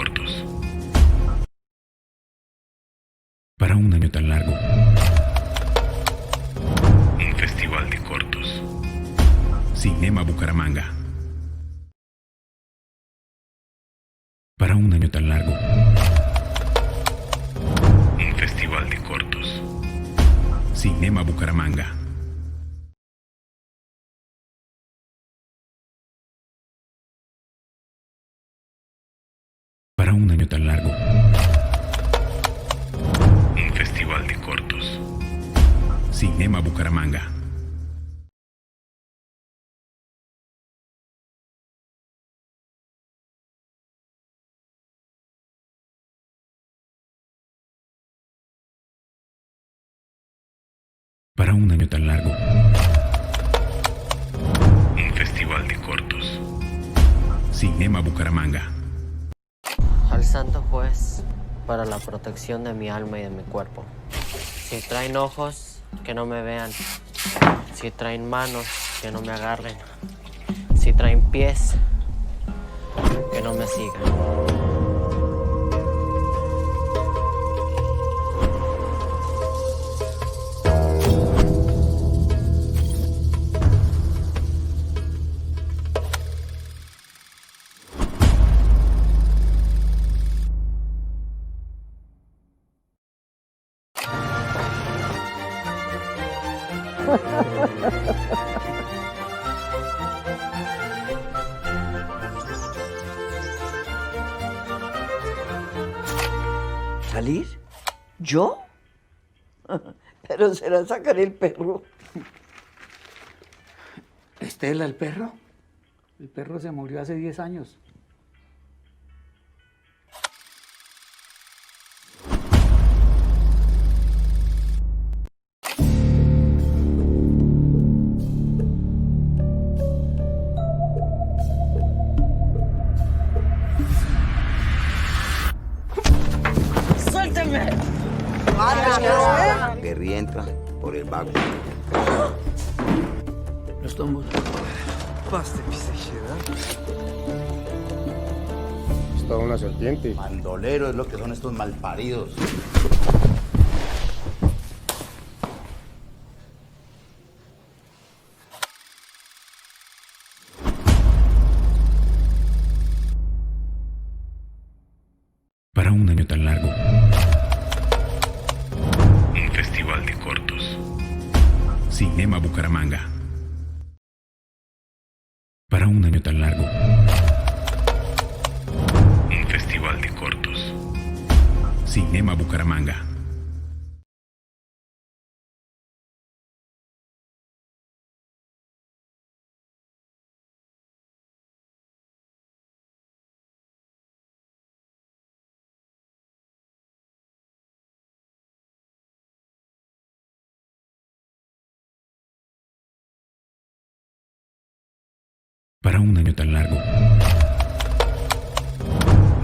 cortos. Para un año tan largo. Un festival de cortos. Cinema Bucaramanga. Para un año tan largo. Un festival de cortos. Cinema Bucaramanga. Para un año tan largo. Un festival de cortos. Cinema Bucaramanga. Para un año tan largo. Un festival de cortos. Cinema Bucaramanga. Al santo juez para la protección de mi alma y de mi cuerpo. Si traen ojos, que no me vean. Si traen manos, que no me agarren. Si traen pies, que no me sigan. ¿Salir? ¿Yo? Pero será sacar el perro. ¿Estela, el perro? El perro se murió hace 10 años. ¡Suélteme! Perry entra por el vago. Los tombos. Es toda una serpiente. Bandolero es lo que son estos malparidos. Para un año tan largo. Un festival de cortos. Cinema Bucaramanga. Para un año tan largo. Un festival de cortos. Cinema Bucaramanga. Para un año tan largo.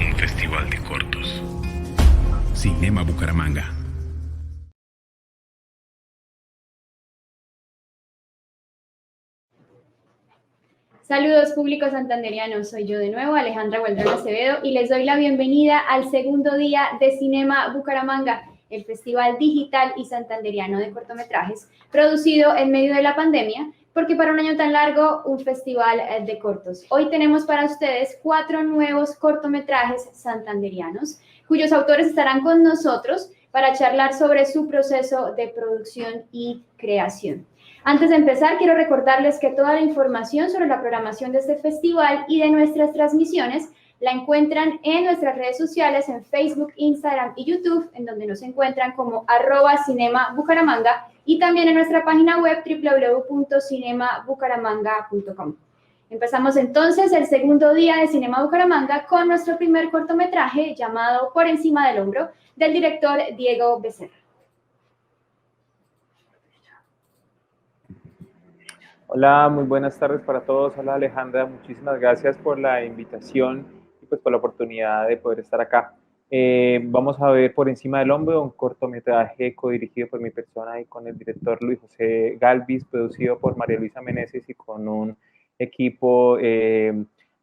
Un festival de cortos. Cinema Bucaramanga. Saludos público santanderiano, soy yo de nuevo, Alejandra Gualdrón Acevedo, y les doy la bienvenida al segundo día de Cinema Bucaramanga, el festival digital y santanderiano de cortometrajes, producido en medio de la pandemia, porque para un año tan largo, un festival de cortos. Hoy tenemos para ustedes 4 nuevos cortometrajes santanderianos, cuyos autores estarán con nosotros para charlar sobre su proceso de producción y creación. Antes de empezar, quiero recordarles que toda la información sobre la programación de este festival y de nuestras transmisiones la encuentran en nuestras redes sociales, en Facebook, Instagram y YouTube, en donde nos encuentran como @cinemabucaramanga, y también en nuestra página web www.cinemabucaramanga.com. Empezamos entonces el segundo día de Cinema Bucaramanga con nuestro primer cortometraje llamado Por encima del hombro, del director Diego Becerra. Hola, muy buenas tardes para todos. Hola Alejandra, muchísimas gracias por la invitación y pues por la oportunidad de poder estar acá. Vamos a ver Por encima del hombro, un cortometraje codirigido por mi persona y con el director Luis José Galvis, producido por María Luisa Meneses y con un equipo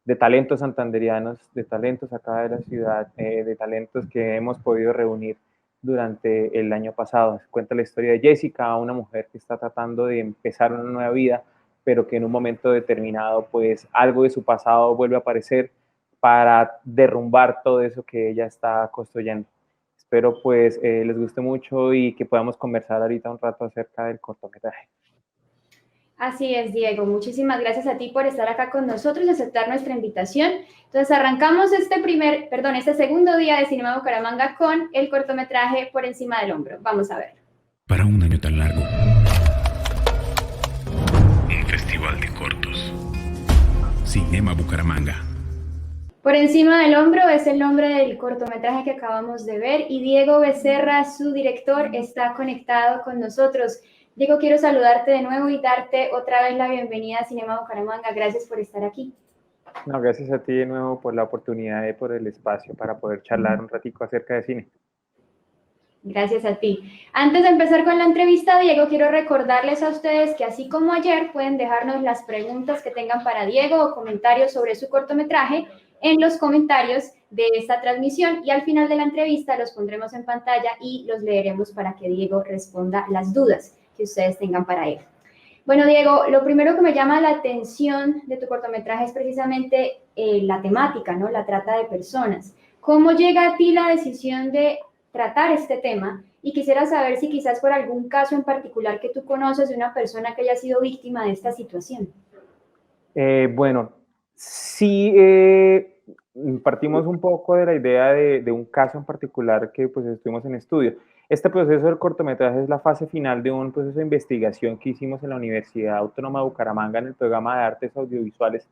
de talentos santanderianos, de talentos acá de la ciudad, de talentos que hemos podido reunir durante el año pasado. Se cuenta la historia de Jessica, una mujer que está tratando de empezar una nueva vida, pero que en un momento determinado, pues algo de su pasado vuelve a aparecer para derrumbar todo eso que ella está construyendo. Espero pues les guste mucho y que podamos conversar ahorita un rato acerca del cortometraje. Así es, Diego. Muchísimas gracias a ti por estar acá con nosotros y aceptar nuestra invitación. Entonces, arrancamos este segundo día de Cinema Bucaramanga con el cortometraje Por encima del hombro. Vamos a ver. Para un año tan largo. Un festival de cortos. Cinema Bucaramanga. Por encima del hombro es el nombre del cortometraje que acabamos de ver y Diego Becerra, su director, está conectado con nosotros. Diego, quiero saludarte de nuevo y darte otra vez la bienvenida a Cinema Bucaramanga. Gracias por estar aquí. No, gracias a ti de nuevo por la oportunidad y por el espacio para poder charlar un ratico acerca de cine. Gracias a ti. Antes de empezar con la entrevista, Diego, quiero recordarles a ustedes que así como ayer pueden dejarnos las preguntas que tengan para Diego o comentarios sobre su cortometraje en los comentarios de esta transmisión y al final de la entrevista los pondremos en pantalla y los leeremos para que Diego responda las dudas que ustedes tengan para él. Bueno, Diego, lo primero que me llama la atención de tu cortometraje es precisamente la temática, ¿no? La trata de personas. ¿Cómo llega a ti la decisión de tratar este tema? Y quisiera saber si quizás por algún caso en particular que tú conoces de una persona que haya sido víctima de esta situación. Bueno, sí, partimos un poco de la idea de un caso en particular que pues estuvimos en estudio. Este proceso del cortometraje es la fase final de un proceso de investigación que hicimos en la Universidad Autónoma de Bucaramanga en el programa de Artes Audiovisuales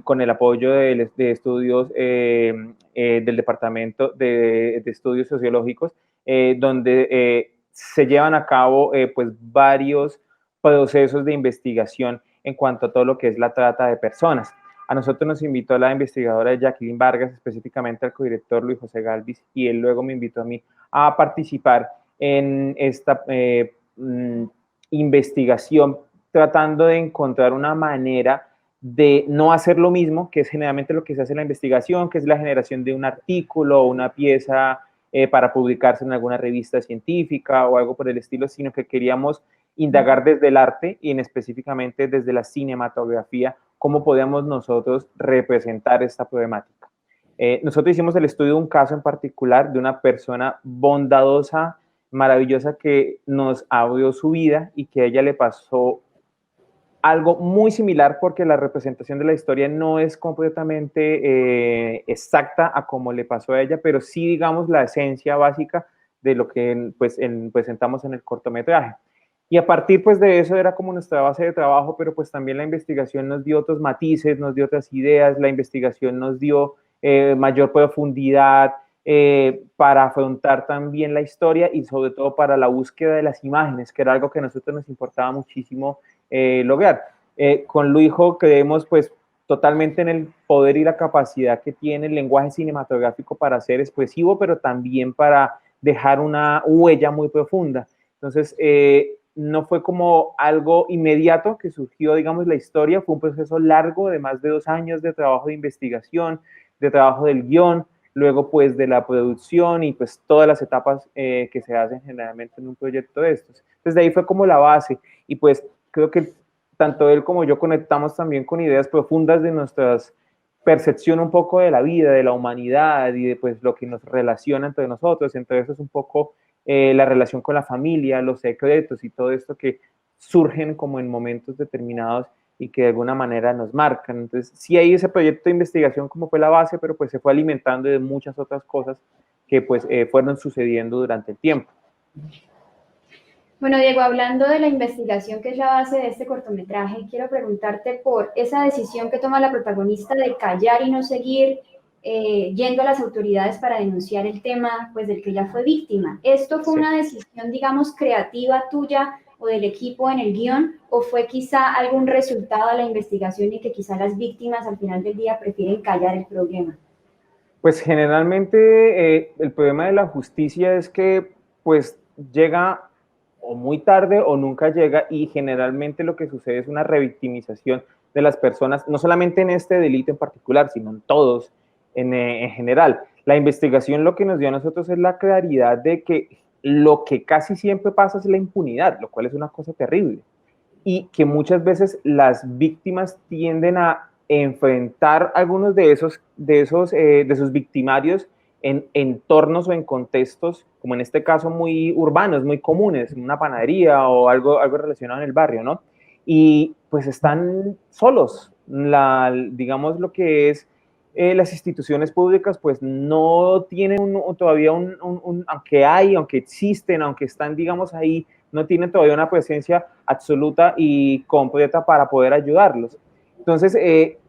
con el apoyo de estudios del Departamento de Estudios Sociológicos, donde se llevan a cabo pues varios procesos de investigación en cuanto a todo lo que es la trata de personas. A nosotros nos invitó la investigadora Jacqueline Vargas, específicamente al codirector Luis José Galvis, y él luego me invitó a mí a participar en esta investigación, tratando de encontrar una manera de no hacer lo mismo, que es generalmente lo que se hace en la investigación, que es la generación de un artículo o una pieza para publicarse en alguna revista científica o algo por el estilo, sino que queríamos indagar desde el arte y en específicamente desde la cinematografía, cómo podemos nosotros representar esta problemática. Nosotros hicimos el estudio de un caso en particular de una persona bondadosa, maravillosa, que nos abrió su vida y que a ella le pasó algo muy similar, porque la representación de la historia no es completamente exacta a como le pasó a ella, pero sí, digamos, la esencia básica de lo que pues, presentamos en el cortometraje. Y a partir pues, de eso era como nuestra base de trabajo, pero pues también la investigación nos dio otros matices, nos dio otras ideas, la investigación nos dio mayor profundidad para afrontar también la historia y sobre todo para la búsqueda de las imágenes, que era algo que a nosotros nos importaba muchísimo lograr. Con Luijo creemos pues totalmente en el poder y la capacidad que tiene el lenguaje cinematográfico para ser expresivo, pero también para dejar una huella muy profunda. Entonces, no fue como algo inmediato que surgió, digamos, la historia, fue un proceso largo de más de 2 años de trabajo de investigación, de trabajo del guión, luego pues de la producción y pues todas las etapas que se hacen generalmente en un proyecto de estos. Entonces de ahí fue como la base y pues creo que tanto él como yo conectamos también con ideas profundas de nuestras percepción un poco de la vida, de la humanidad y de pues lo que nos relaciona entre nosotros. Entre eso es un poco la relación con la familia, los secretos y todo esto que surgen como en momentos determinados y que de alguna manera nos marcan. Entonces, sí hay ese proyecto de investigación como fue la base, pero pues se fue alimentando de muchas otras cosas que pues fueron sucediendo durante el tiempo. Bueno, Diego, hablando de la investigación que es la base de este cortometraje, quiero preguntarte por esa decisión que toma la protagonista de callar y no seguir yendo a las autoridades para denunciar el tema pues, del que ella fue víctima. ¿Esto fue una decisión, digamos, creativa tuya o del equipo en el guión, o fue quizá algún resultado de la investigación y que quizá las víctimas al final del día prefieren callar el problema? Pues generalmente el problema de la justicia es que pues llega o muy tarde o nunca llega, y generalmente lo que sucede es una revictimización de las personas, no solamente en este delito en particular, sino en todos en general. La investigación lo que nos dio a nosotros es la claridad de que lo que casi siempre pasa es la impunidad, lo cual es una cosa terrible, y que muchas veces las víctimas tienden a enfrentar algunos de sus victimarios en entornos o en contextos, como en este caso muy urbanos, muy comunes, en una panadería o algo relacionado en el barrio, ¿no? Y pues están solos. Digamos lo que es las instituciones públicas pues no tienen todavía aunque existen, aunque están digamos ahí, no tienen todavía una presencia absoluta y completa para poder ayudarlos. Entonces,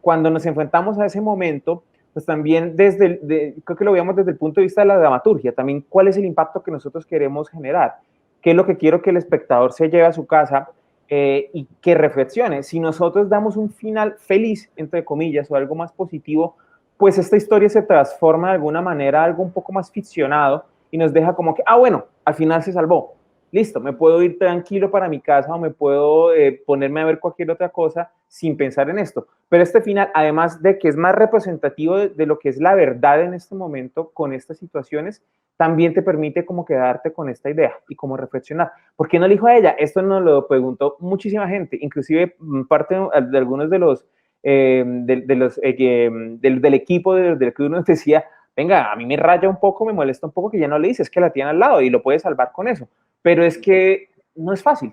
cuando nos enfrentamos a ese momento, pues también creo que lo veamos desde el punto de vista de la dramaturgia, también cuál es el impacto que nosotros queremos generar, qué es lo que quiero que el espectador se lleve a su casa y que reflexione. Si nosotros damos un final feliz, entre comillas, o algo más positivo, pues esta historia se transforma de alguna manera a algo un poco más ficcionado y nos deja como que, bueno, al final se salvó. Listo, me puedo ir tranquilo para mi casa o me puedo ponerme a ver cualquier otra cosa sin pensar en esto. Pero este final, además de que es más representativo de lo que es la verdad en este momento con estas situaciones, también te permite como quedarte con esta idea y como reflexionar. ¿Por qué no elijo a ella? Esto nos lo preguntó muchísima gente, inclusive parte de algunos de los del equipo del que uno decía, venga, a mí me raya un poco, me molesta un poco que ya no le dices que la tiene al lado y lo puede salvar con eso. Pero es que no es fácil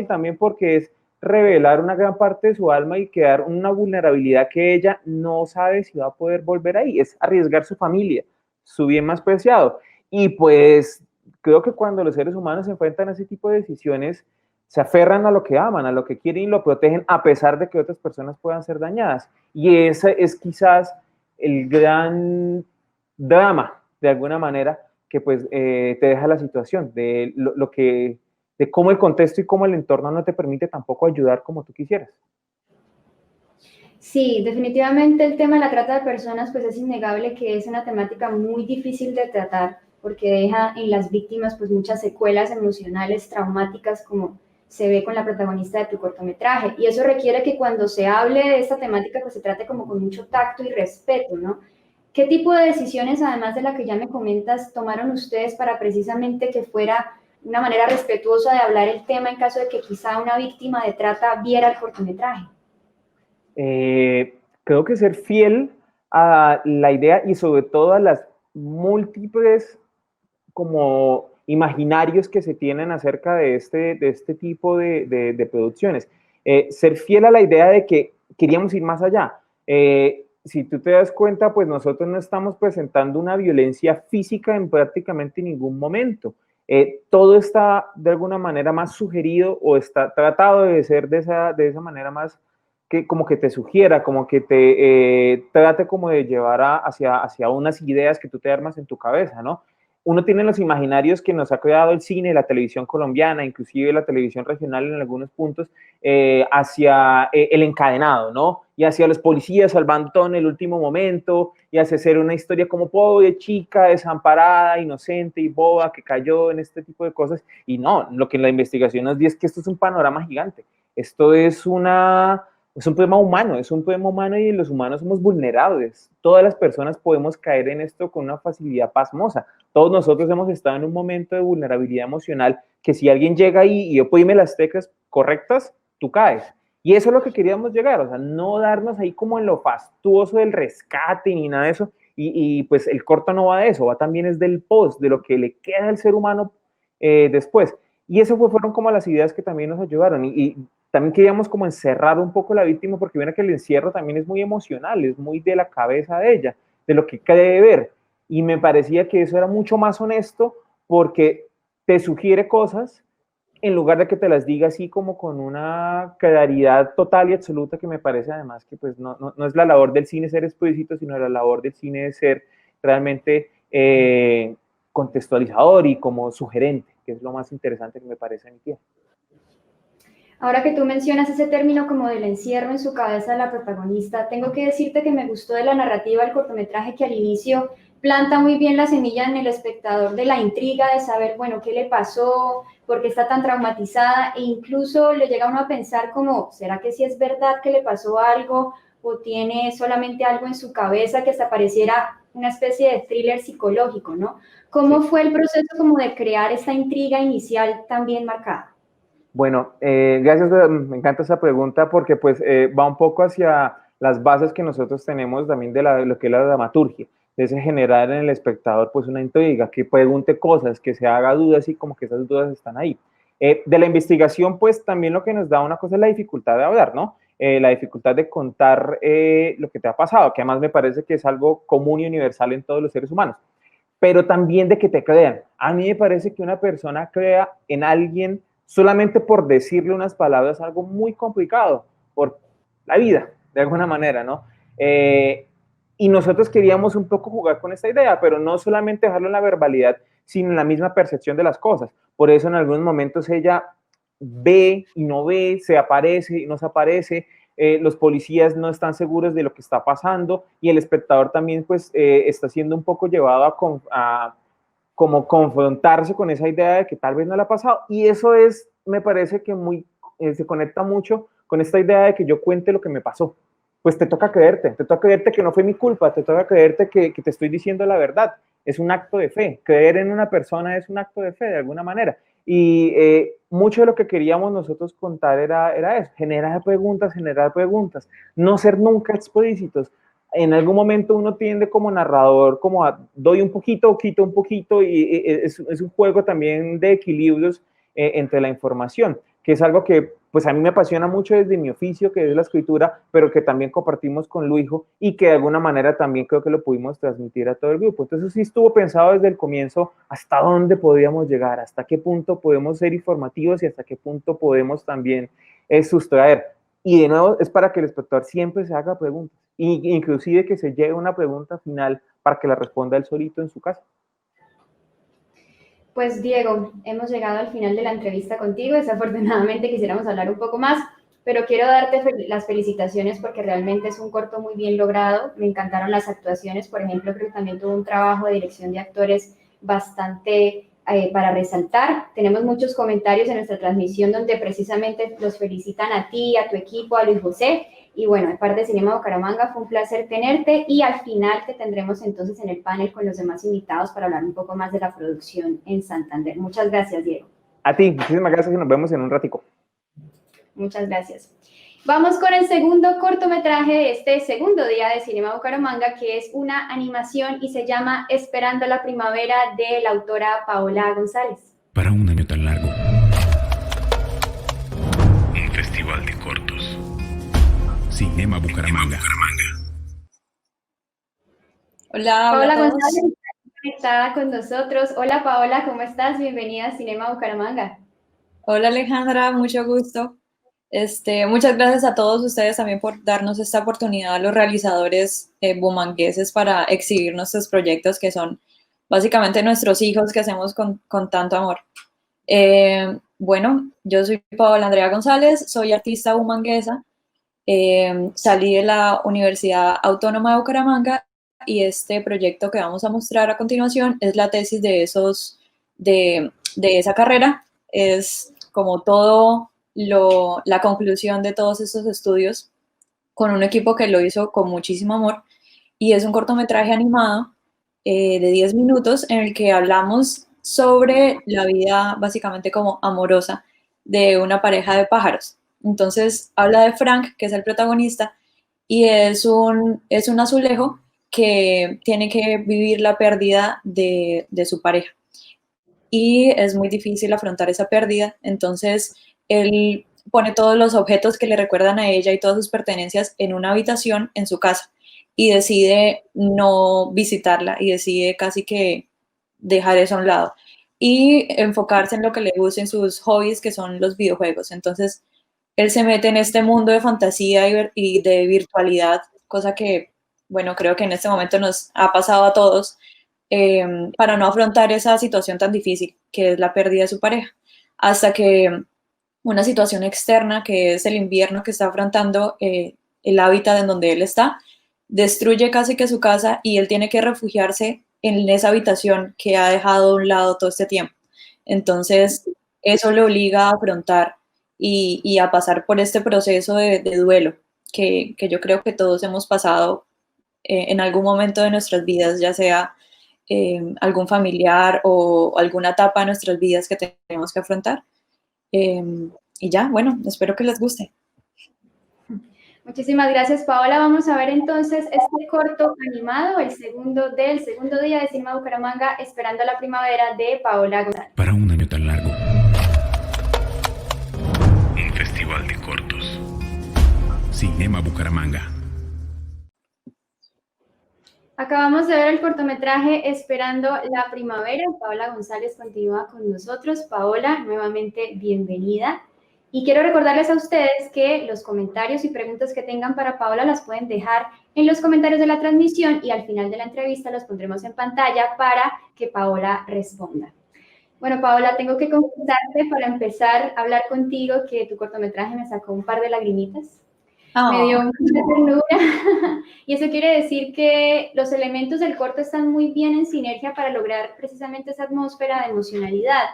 también porque es revelar una gran parte de su alma y quedar una vulnerabilidad que ella no sabe si va a poder volver ahí, es arriesgar su familia, su bien más preciado. Y pues creo que cuando los seres humanos se enfrentan a ese tipo de decisiones, se aferran a lo que aman, a lo que quieren y lo protegen a pesar de que otras personas puedan ser dañadas. Y ese es quizás el gran drama, de alguna manera, que pues te deja la situación de de cómo el contexto y cómo el entorno no te permite tampoco ayudar como tú quisieras. Sí, definitivamente el tema de la trata de personas pues es innegable que es una temática muy difícil de tratar porque deja en las víctimas pues muchas secuelas emocionales, traumáticas como se ve con la protagonista de tu cortometraje y eso requiere que cuando se hable de esta temática pues se trate como con mucho tacto y respeto, ¿no? ¿Qué tipo de decisiones, además de la que ya me comentas, tomaron ustedes para precisamente que fuera una manera respetuosa de hablar el tema en caso de que quizá una víctima de trata viera el cortometraje? Creo que ser fiel a la idea y sobre todo a las múltiples como imaginarios que se tienen acerca de este tipo de producciones. Ser fiel a la idea de que queríamos ir más allá. Si tú te das cuenta, pues nosotros no estamos presentando una violencia física en prácticamente ningún momento. Todo está de alguna manera más sugerido o está tratado de ser de esa manera más que como que te sugiera, como que te trate como de llevar hacia unas ideas que tú te armas en tu cabeza, ¿no? Uno tiene los imaginarios que nos ha creado el cine, la televisión colombiana, inclusive la televisión regional en algunos puntos, hacia el encadenado, ¿no? Y hacia los policías salvando todo en el último momento, y hacia ser una historia como pobre chica, desamparada, inocente y boba, que cayó en este tipo de cosas. Y no, lo que la investigación nos dice es que esto es un panorama gigante. Esto es un problema humano y los humanos somos vulnerables. Todas las personas podemos caer en esto con una facilidad pasmosa. Todos nosotros hemos estado en un momento de vulnerabilidad emocional que si alguien llega ahí y oprime las teclas correctas, tú caes. Y eso es lo que queríamos llegar, o sea, no darnos ahí como en lo fastuoso del rescate ni nada de eso. Y pues el corto no va de eso, va también es del post, de lo que le queda al ser humano después. Y eso fueron como las ideas que también nos ayudaron. Y también queríamos como encerrar un poco a la víctima porque mira que el encierro también es muy emocional, es muy de la cabeza de ella, de lo que cree ver. Y me parecía que eso era mucho más honesto porque te sugiere cosas en lugar de que te las diga así como con una claridad total y absoluta que me parece además que pues no es la labor del cine ser explícito, sino la labor del cine es ser realmente contextualizador y como sugerente, que es lo más interesante que me parece en mi pie. Ahora que tú mencionas ese término como del encierro en su cabeza de la protagonista, tengo que decirte que me gustó de la narrativa del cortometraje que al inicio planta muy bien la semilla en el espectador de la intriga, de saber, bueno, qué le pasó, por qué está tan traumatizada, e incluso le llega a uno a pensar como, ¿será que sí es verdad que le pasó algo o tiene solamente algo en su cabeza que hasta pareciera una especie de thriller psicológico, ¿no? ¿Cómo fue el proceso como de crear esta intriga inicial tan bien marcada? Bueno, gracias, me encanta esa pregunta porque pues va un poco hacia las bases que nosotros tenemos también de lo que es la dramaturgia, de ese generar en el espectador pues una intriga, que pregunte cosas, que se haga dudas y como que esas dudas están ahí. De la investigación pues también lo que nos da una cosa es la dificultad de hablar, ¿no? La dificultad de contar lo que te ha pasado, que además me parece que es algo común y universal en todos los seres humanos, pero también de que te crean. A mí me parece que una persona crea en alguien solamente por decirle unas palabras es algo muy complicado, por la vida, de alguna manera, ¿no? Y nosotros queríamos un poco jugar con esta idea, pero no solamente dejarlo en la verbalidad, sino en la misma percepción de las cosas. Por eso en algunos momentos ella ve y no ve, se aparece y no se aparece, los policías no están seguros de lo que está pasando y el espectador también pues está siendo un poco llevado a como confrontarse con esa idea de que tal vez no le ha pasado. Y eso es, me parece que se conecta mucho con esta idea de que yo cuente lo que me pasó. Pues te toca creerte que no fue mi culpa, te toca creerte que te estoy diciendo la verdad. Es un acto de fe. Creer en una persona es un acto de fe, de alguna manera. Y mucho de lo que queríamos nosotros contar era eso, generar preguntas, no ser nunca explícitos. En algún momento uno tiende como narrador, como doy un poquito, quito un poquito, y es un juego también de equilibrios entre la información, que es algo que pues a mí me apasiona mucho desde mi oficio, que es la escritura, pero que también compartimos con Luijo y que de alguna manera también creo que lo pudimos transmitir a todo el grupo. Entonces sí estuvo pensado desde el comienzo hasta dónde podíamos llegar, hasta qué punto podemos ser informativos y hasta qué punto podemos también sustraer. Y de nuevo es para que el espectador siempre se haga preguntas, inclusive que se lleve una pregunta final para que la responda él solito en su casa. Pues Diego, hemos llegado al final de la entrevista contigo. Desafortunadamente quisiéramos hablar un poco más, pero quiero darte las felicitaciones porque realmente es un corto muy bien logrado. Me encantaron las actuaciones, por ejemplo, creo que también tuvo un trabajo de dirección de actores bastante para resaltar. Tenemos muchos comentarios en nuestra transmisión donde precisamente los felicitan a ti, a tu equipo, a Luis José. Y bueno, de parte de Cinema Bucaramanga fue un placer tenerte y al final te tendremos entonces en el panel con los demás invitados para hablar un poco más de la producción en Santander. Muchas gracias, Diego. A ti, muchísimas gracias y nos vemos en un ratico. Muchas gracias. Vamos con el segundo cortometraje de este segundo día de Cinema Bucaramanga, que es una animación y se llama Esperando la Primavera, de la autora Paola González. Para un año tan largo. Un festival de cortos. Cinema Bucaramanga. Hola, Paola hola a todos. González está conectada con nosotros. Hola Paola, ¿cómo estás? Bienvenida a Cinema Bucaramanga. Hola Alejandra, mucho gusto. Muchas gracias a todos ustedes también por darnos esta oportunidad a los realizadores bumangueses para exhibir nuestros proyectos que son básicamente nuestros hijos que hacemos con tanto amor. Bueno, yo soy Paola Andrea González, soy artista bumanguesa, salí de la Universidad Autónoma de Bucaramanga y este proyecto que vamos a mostrar a continuación es la tesis de esa carrera, es como todo la conclusión de todos estos estudios con un equipo que lo hizo con muchísimo amor y es un cortometraje animado de 10 minutos en el que hablamos sobre la vida básicamente como amorosa de una pareja de pájaros. Entonces habla de Frank, que es el protagonista, y es un azulejo que tiene que vivir la pérdida de su pareja y es muy difícil afrontar esa pérdida, entonces él pone todos los objetos que le recuerdan a ella y todas sus pertenencias en una habitación en su casa y decide no visitarla y decide casi que dejar eso a un lado y enfocarse en lo que le gusta, en sus hobbies, que son los videojuegos. Entonces él se mete en este mundo de fantasía y de virtualidad, cosa que, bueno, creo que en este momento nos ha pasado a todos, para no afrontar esa situación tan difícil que es la pérdida de su pareja, hasta que una situación externa, que es el invierno que está afrontando el hábitat en donde él está, destruye casi que su casa y él tiene que refugiarse en esa habitación que ha dejado a un lado todo este tiempo. Entonces, eso lo obliga a afrontar y a pasar por este proceso de duelo que yo creo que todos hemos pasado en algún momento de nuestras vidas, ya sea algún familiar o alguna etapa de nuestras vidas que tenemos que afrontar. Y ya, bueno, espero que les guste. Muchísimas gracias, Paola. Vamos a ver entonces este corto animado, el segundo día de Cinema Bucaramanga, Esperando la Primavera, de Paola González. Para un año tan largo. Un festival de cortos. Cinema Bucaramanga. Acabamos de ver el cortometraje Esperando la Primavera. Paola González continúa con nosotros. Paola, nuevamente bienvenida. Y quiero recordarles a ustedes que los comentarios y preguntas que tengan para Paola las pueden dejar en los comentarios de la transmisión y al final de la entrevista los pondremos en pantalla para que Paola responda. Bueno, Paola, tengo que confesarte para empezar a hablar contigo que tu cortometraje me sacó un par de lagrimitas. Me dio mucha ternura y eso quiere decir que los elementos del corto están muy bien en sinergia para lograr precisamente esa atmósfera de emocionalidad.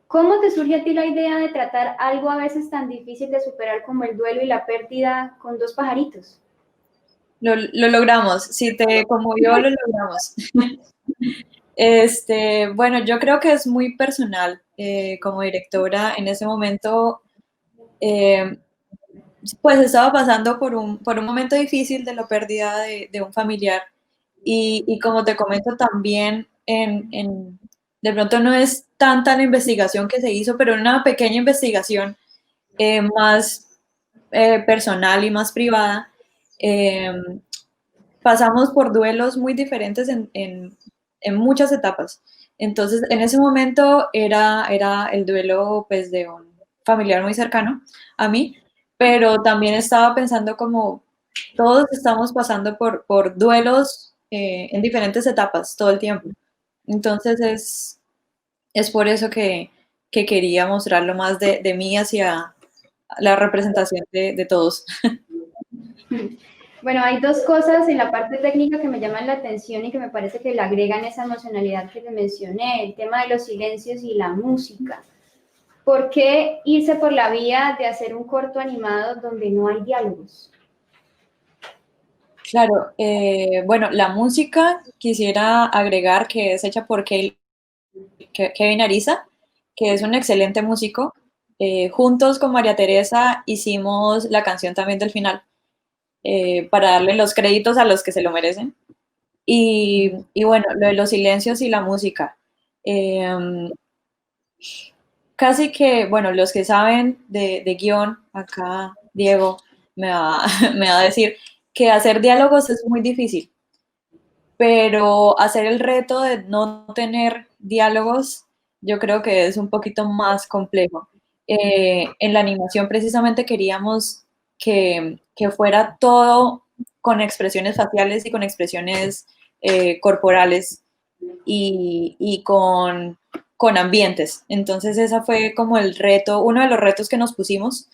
¿Cómo te surge a ti la idea de tratar algo a veces tan difícil de superar como el duelo y la pérdida con dos pajaritos? Lo logramos, si te conmovió, lo logramos. Bueno, yo creo que es muy personal. Como directora, en ese momento, pues estaba pasando por un momento difícil de la pérdida de un familiar. Y como te comento también, de pronto no es tanta la investigación que se hizo, pero una pequeña investigación más personal y más privada. Pasamos por duelos muy diferentes en muchas etapas. Entonces, en ese momento era el duelo, pues, de un familiar muy cercano a mí, pero también estaba pensando como todos estamos pasando por duelos en diferentes etapas todo el tiempo. Entonces, es por eso que quería mostrarlo más de mí hacia la representación de todos. Bueno, hay dos cosas en la parte técnica que me llaman la atención y que me parece que le agregan esa emocionalidad que te mencioné, el tema de los silencios y la música. ¿Por qué irse por la vía de hacer un corto animado donde no hay diálogos? Claro, bueno, la música quisiera agregar que es hecha por Kevin Ariza, que es un excelente músico. Juntos con María Teresa hicimos la canción también del final, para darle los créditos a los que se lo merecen. Y bueno, lo de los silencios y la música. Casi que, bueno, los que saben de guión, acá Diego me va a decir que hacer diálogos es muy difícil, pero hacer el reto de no tener diálogos yo creo que es un poquito más complejo. En la animación precisamente queríamos que fuera todo con expresiones faciales y con expresiones corporales y con ambientes. Entonces esa fue como el reto, uno de los retos que nos pusimos,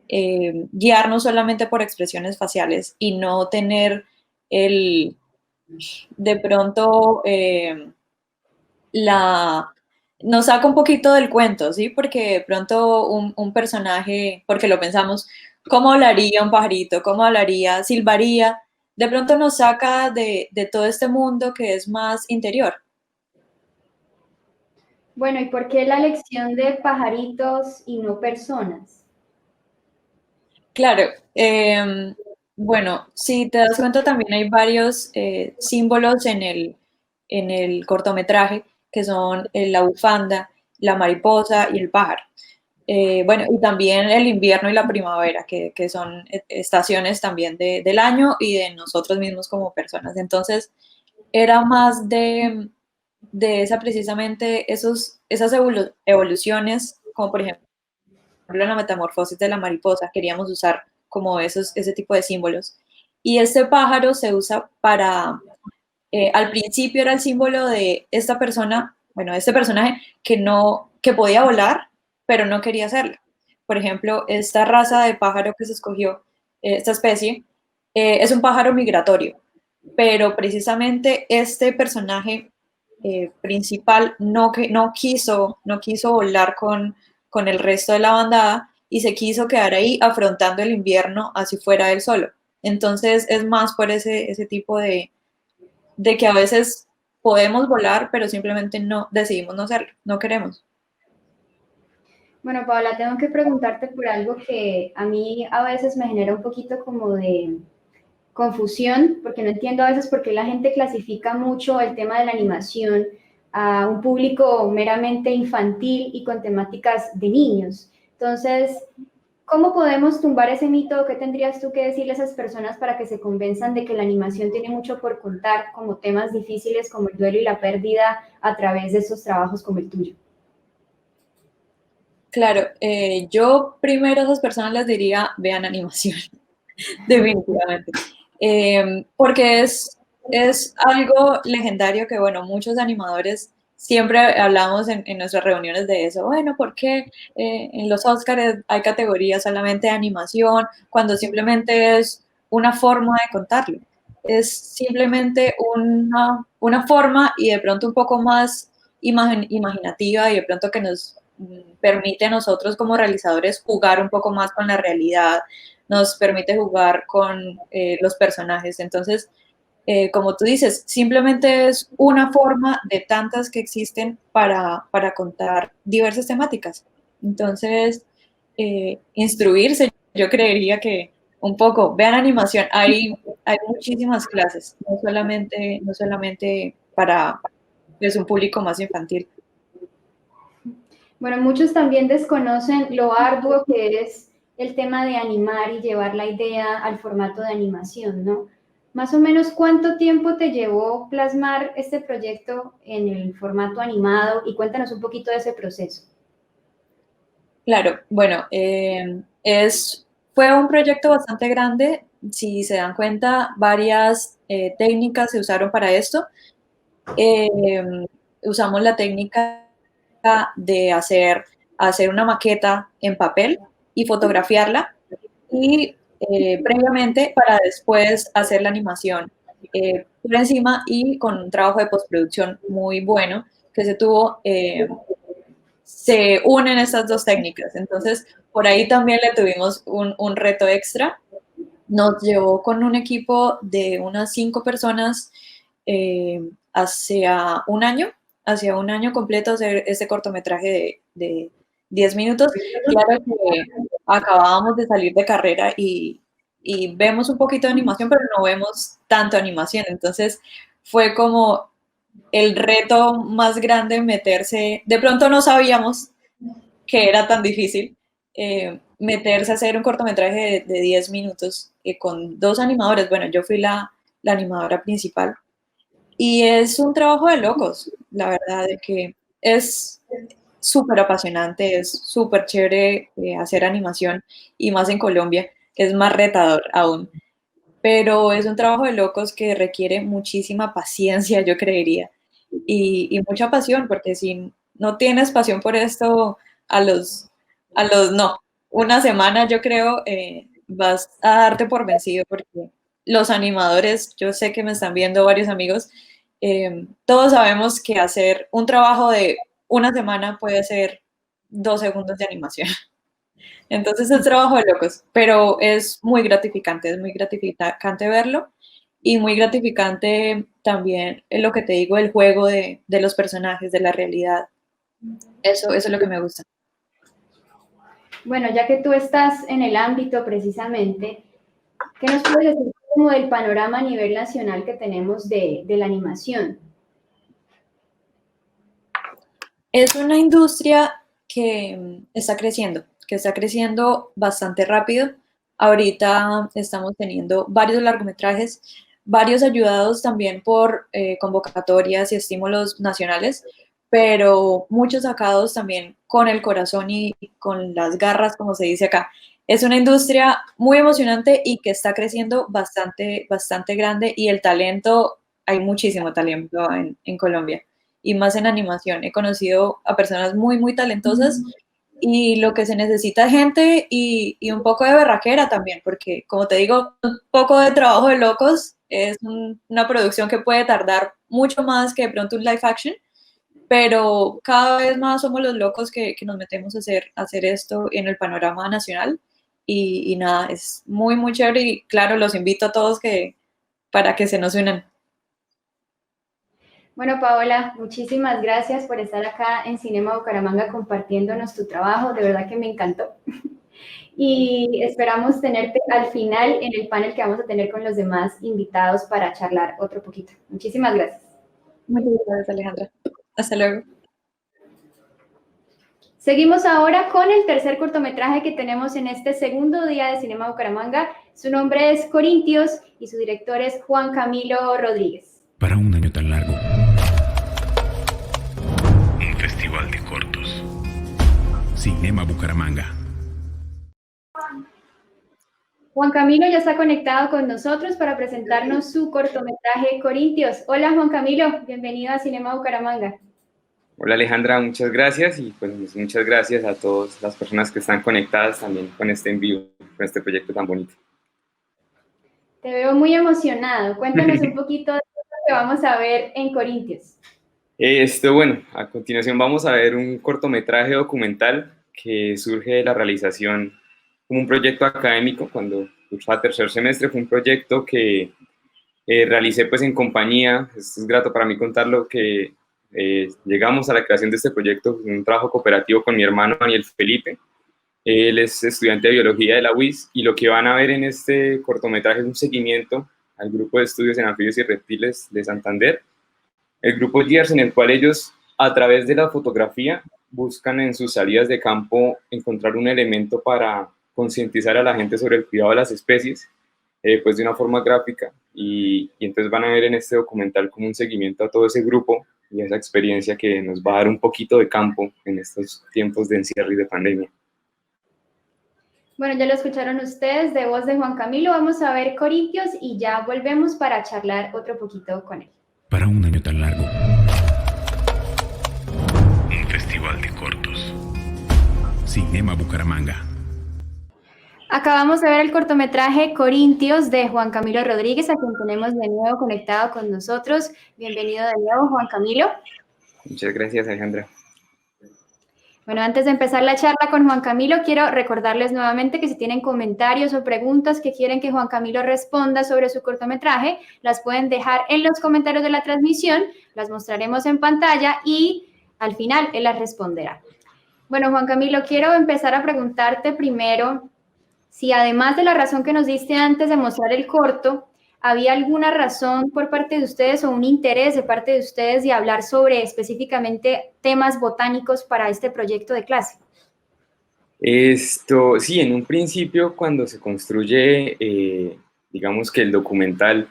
guiarnos solamente por expresiones faciales y no tener de pronto nos saca un poquito del cuento, ¿sí? Porque de pronto un personaje, porque lo pensamos, ¿cómo hablaría un pajarito? ¿Cómo hablaría? ¿Silbaría? De pronto nos saca de todo este mundo que es más interior. Bueno, ¿y por qué la elección de pajaritos y no personas? Claro, bueno, si te das cuenta también hay varios símbolos en el cortometraje, que son la bufanda, la mariposa y el pájaro. Bueno, y también el invierno y la primavera, que son estaciones también del año y de nosotros mismos como personas. Entonces, era más de esa precisamente esas evoluciones, como por ejemplo la metamorfosis de la mariposa, queríamos usar como ese tipo de símbolos. Y este pájaro se usa para, al principio era el símbolo de esta persona, bueno, este personaje que podía volar, pero no quería hacerlo. Por ejemplo, esta raza de pájaro que se escogió, esta especie, es un pájaro migratorio, pero precisamente este personaje principal no quiso volar con el resto de la bandada y se quiso quedar ahí afrontando el invierno así fuera él solo. Entonces es más por ese tipo de que a veces podemos volar, pero simplemente no decidimos no hacerlo, no queremos. Bueno, Paola, tengo que preguntarte por algo que a mí a veces me genera un poquito como de confusión, porque no entiendo a veces por qué la gente clasifica mucho el tema de la animación a un público meramente infantil y con temáticas de niños. Entonces, ¿cómo podemos tumbar ese mito? ¿Qué tendrías tú que decirle a esas personas para que se convenzan de que la animación tiene mucho por contar, como temas difíciles como el duelo y la pérdida a través de esos trabajos como el tuyo? Claro, yo primero a esas personas les diría, vean animación, definitivamente. Porque es algo legendario que, bueno, muchos animadores siempre hablamos en nuestras reuniones de eso. Bueno, ¿por qué en los Oscars hay categorías solamente de animación cuando simplemente es una forma de contarlo? Es simplemente una forma y de pronto un poco más imaginativa y de pronto que nos permite a nosotros como realizadores jugar un poco más con la realidad, nos permite jugar con los personajes. Entonces, como tú dices, simplemente es una forma de tantas que existen para contar diversas temáticas. Entonces, instruirse, yo creería que un poco, vean animación, hay muchísimas clases, no solamente para pues, un público más infantil. Bueno, muchos también desconocen lo arduo que es el tema de animar y llevar la idea al formato de animación, ¿no? Más o menos, ¿cuánto tiempo te llevó plasmar este proyecto en el formato animado? Y cuéntanos un poquito de ese proceso. Claro, bueno, fue un proyecto bastante grande. Si se dan cuenta, varias técnicas se usaron para esto. Usamos la técnica de hacer una maqueta en papel y fotografiarla y previamente para después hacer la animación por encima y con un trabajo de postproducción muy bueno que se tuvo. Se unen estas dos técnicas, entonces por ahí también le tuvimos un reto extra. Nos llevó con un equipo de unas 5 personas hacia un año completo hacer este cortometraje de 10 minutos. Claro que acabábamos de salir de carrera y vemos un poquito de animación, pero no vemos tanto animación. Entonces fue como el reto más grande meterse. De pronto no sabíamos que era tan difícil meterse a hacer un cortometraje de 10 minutos con 2 animadores. Bueno, yo fui la animadora principal. Y es un trabajo de locos, la verdad, de que es súper apasionante, es súper chévere hacer animación y más en Colombia, es más retador aún. Pero es un trabajo de locos que requiere muchísima paciencia, yo creería, y mucha pasión, porque si no tienes pasión por esto, no, una semana yo creo vas a darte por vencido, porque los animadores, yo sé que me están viendo varios amigos, todos sabemos que hacer un trabajo de una semana puede ser 2 segundos de animación. Entonces es trabajo de locos, pero es muy gratificante verlo y muy gratificante también lo que te digo, el juego de los personajes, de la realidad. Eso es lo que me gusta. Bueno, ya que tú estás en el ámbito precisamente, ¿qué nos puedes decir como del panorama a nivel nacional que tenemos de la animación? Es una industria que está creciendo bastante rápido. Ahorita estamos teniendo varios largometrajes, varios ayudados también por convocatorias y estímulos nacionales, pero muchos sacados también con el corazón y con las garras, como se dice acá. Es una industria muy emocionante y que está creciendo bastante, bastante grande y el talento, hay muchísimo talento en Colombia y más en animación. He conocido a personas muy, muy talentosas y lo que se necesita es gente y un poco de berraquera también, porque como te digo, un poco de trabajo de locos es una producción que puede tardar mucho más que de pronto un live action, pero cada vez más somos los locos que nos metemos a hacer esto en el panorama nacional y nada, es muy, muy chévere y claro, los invito a todos para que se nos unan. Bueno, Paola, muchísimas gracias por estar acá en Cinema Bucaramanga compartiéndonos tu trabajo, de verdad que me encantó. Y esperamos tenerte al final en el panel que vamos a tener con los demás invitados para charlar otro poquito. Muchísimas gracias. Muchas gracias, Alejandra. Hasta luego. Seguimos ahora con el tercer cortometraje que tenemos en este segundo día de Cinema Bucaramanga. Su nombre es Corintios y su director es Juan Camilo Rodríguez. Para un año tan largo. Un festival de cortos. Cinema Bucaramanga. Juan Camilo ya está conectado con nosotros para presentarnos su cortometraje Corintios. Hola Juan Camilo, bienvenido a Cinema Bucaramanga. Hola Alejandra, muchas gracias y pues muchas gracias a todas las personas que están conectadas también con este en vivo, con este proyecto tan bonito. Te veo muy emocionado. Cuéntanos un poquito de lo que vamos a ver en Corintios. Bueno, a continuación vamos a ver un cortometraje documental que surge de la realización como un proyecto académico. Cuando cursaba tercer semestre fue un proyecto que realicé pues en compañía, es grato para mí contarlo, que llegamos a la creación de este proyecto, un trabajo cooperativo con mi hermano Daniel Felipe. Él es estudiante de biología de la UIS y lo que van a ver en este cortometraje es un seguimiento al grupo de estudios en anfibios y reptiles de Santander, el grupo GEARS, en el cual ellos a través de la fotografía buscan en sus salidas de campo encontrar un elemento para concientizar a la gente sobre el cuidado de las especies, pues de una forma gráfica, y entonces van a ver en este documental como un seguimiento a todo ese grupo y esa experiencia que nos va a dar un poquito de campo en estos tiempos de encierro y de pandemia. Bueno, ya lo escucharon ustedes, de voz de Juan Camilo. Vamos a ver Corintios y ya volvemos para charlar otro poquito con él. Para un año tan largo. Un festival de cortos. Cinema Bucaramanga. Acabamos de ver el cortometraje Corintios de Juan Camilo Rodríguez, a quien tenemos de nuevo conectado con nosotros. Bienvenido de nuevo, Juan Camilo. Muchas gracias, Alejandra. Bueno, antes de empezar la charla con Juan Camilo, quiero recordarles nuevamente que si tienen comentarios o preguntas que quieren que Juan Camilo responda sobre su cortometraje, las pueden dejar en los comentarios de la transmisión, las mostraremos en pantalla y al final él las responderá. Bueno, Juan Camilo, quiero empezar a preguntarte primero si además de la razón que nos diste antes de mostrar el corto, ¿había alguna razón por parte de ustedes o un interés de parte de ustedes de hablar sobre específicamente temas botánicos para este proyecto de clase? Sí, en un principio cuando se construye, digamos que el documental,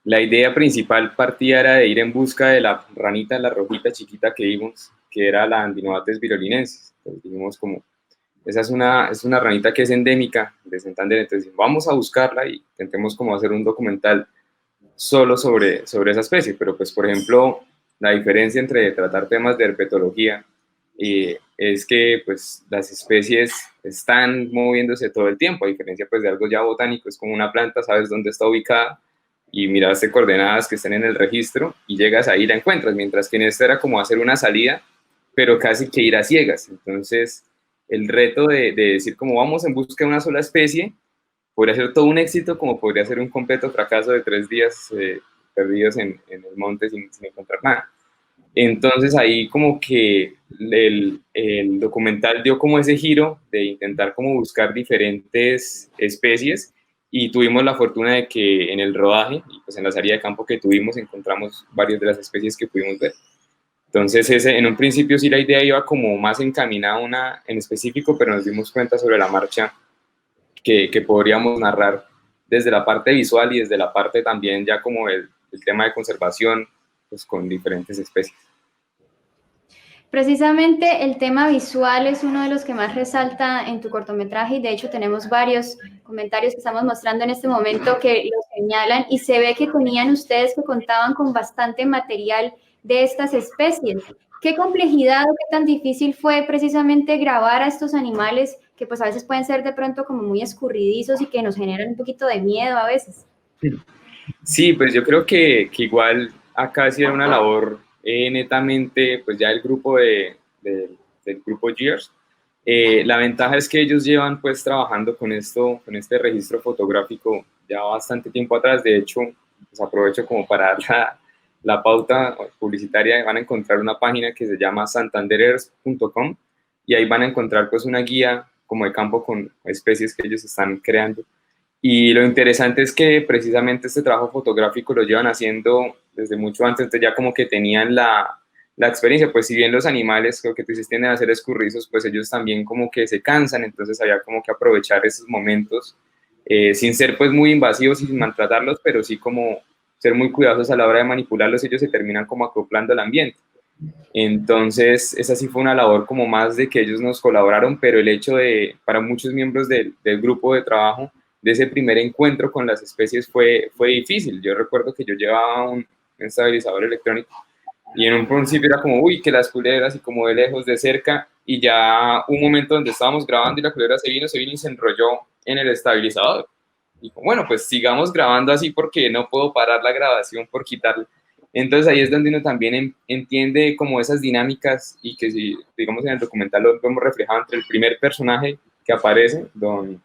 la idea principal partía era de ir en busca de la ranita, la rojita chiquita que vimos, que era la Andinobates virolinensis. Entonces dijimos como, esa es una ranita que es endémica de Santander, entonces vamos a buscarla y intentemos como hacer un documental solo sobre esa especie. Pero pues, por ejemplo, la diferencia entre tratar temas de herpetología es que pues las especies están moviéndose todo el tiempo, a diferencia pues de algo ya botánico, es como una planta, sabes dónde está ubicada y miraste coordenadas que estén en el registro y llegas ahí y la encuentras, mientras que en este era como hacer una salida, pero casi que ir a ciegas. Entonces, el reto de decir como vamos en busca de una sola especie podría ser todo un éxito, como podría ser un completo fracaso de 3 días perdidos en el monte sin encontrar nada. Entonces ahí como que el documental dio como ese giro de intentar como buscar diferentes especies y tuvimos la fortuna de que en el rodaje y pues en la salida de campo que tuvimos encontramos varias de las especies que pudimos ver. Entonces, en un principio sí la idea iba como más encaminada a una en específico, pero nos dimos cuenta sobre la marcha que podríamos narrar desde la parte visual y desde la parte también ya como el tema de conservación, pues con diferentes especies. Precisamente el tema visual es uno de los que más resalta en tu cortometraje y de hecho tenemos varios comentarios que estamos mostrando en este momento que lo señalan y se ve que tenían ustedes que contaban con bastante material de estas especies. ¿Qué complejidad o qué tan difícil fue precisamente grabar a estos animales que pues a veces pueden ser de pronto como muy escurridizos y que nos generan un poquito de miedo a veces? Sí, pues yo creo que igual acá sí era una labor netamente, pues ya el grupo del grupo Gears. La ventaja es que ellos llevan pues trabajando con esto, con este registro fotográfico ya bastante tiempo atrás. De hecho, pues aprovecho como para dar la pauta publicitaria. Van a encontrar una página que se llama santanderers.com y ahí van a encontrar pues una guía como de campo con especies que ellos están creando. Y lo interesante es que precisamente este trabajo fotográfico lo llevan haciendo desde mucho antes, entonces ya como que tenían la experiencia, pues si bien los animales, creo que tú dices, tienden a ser escurrizos, pues ellos también como que se cansan, entonces había como que aprovechar esos momentos, sin ser pues muy invasivos y sin maltratarlos, pero sí como ser muy cuidadosos a la hora de manipularlos, ellos se terminan como acoplando al ambiente. Entonces, esa sí fue una labor como más de que ellos nos colaboraron, pero el hecho de, para muchos miembros del grupo de trabajo, de ese primer encuentro con las especies fue difícil. Yo recuerdo que yo llevaba un estabilizador electrónico y en un principio era como, uy, que las culebras y como de lejos, de cerca, y ya un momento donde estábamos grabando y la culebra se vino y se enrolló en el estabilizador. Y como, bueno, pues sigamos grabando así porque no puedo parar la grabación por quitarle. Entonces ahí es donde uno también entiende como esas dinámicas y que si, digamos, en el documental lo vemos reflejado entre el primer personaje que aparece, don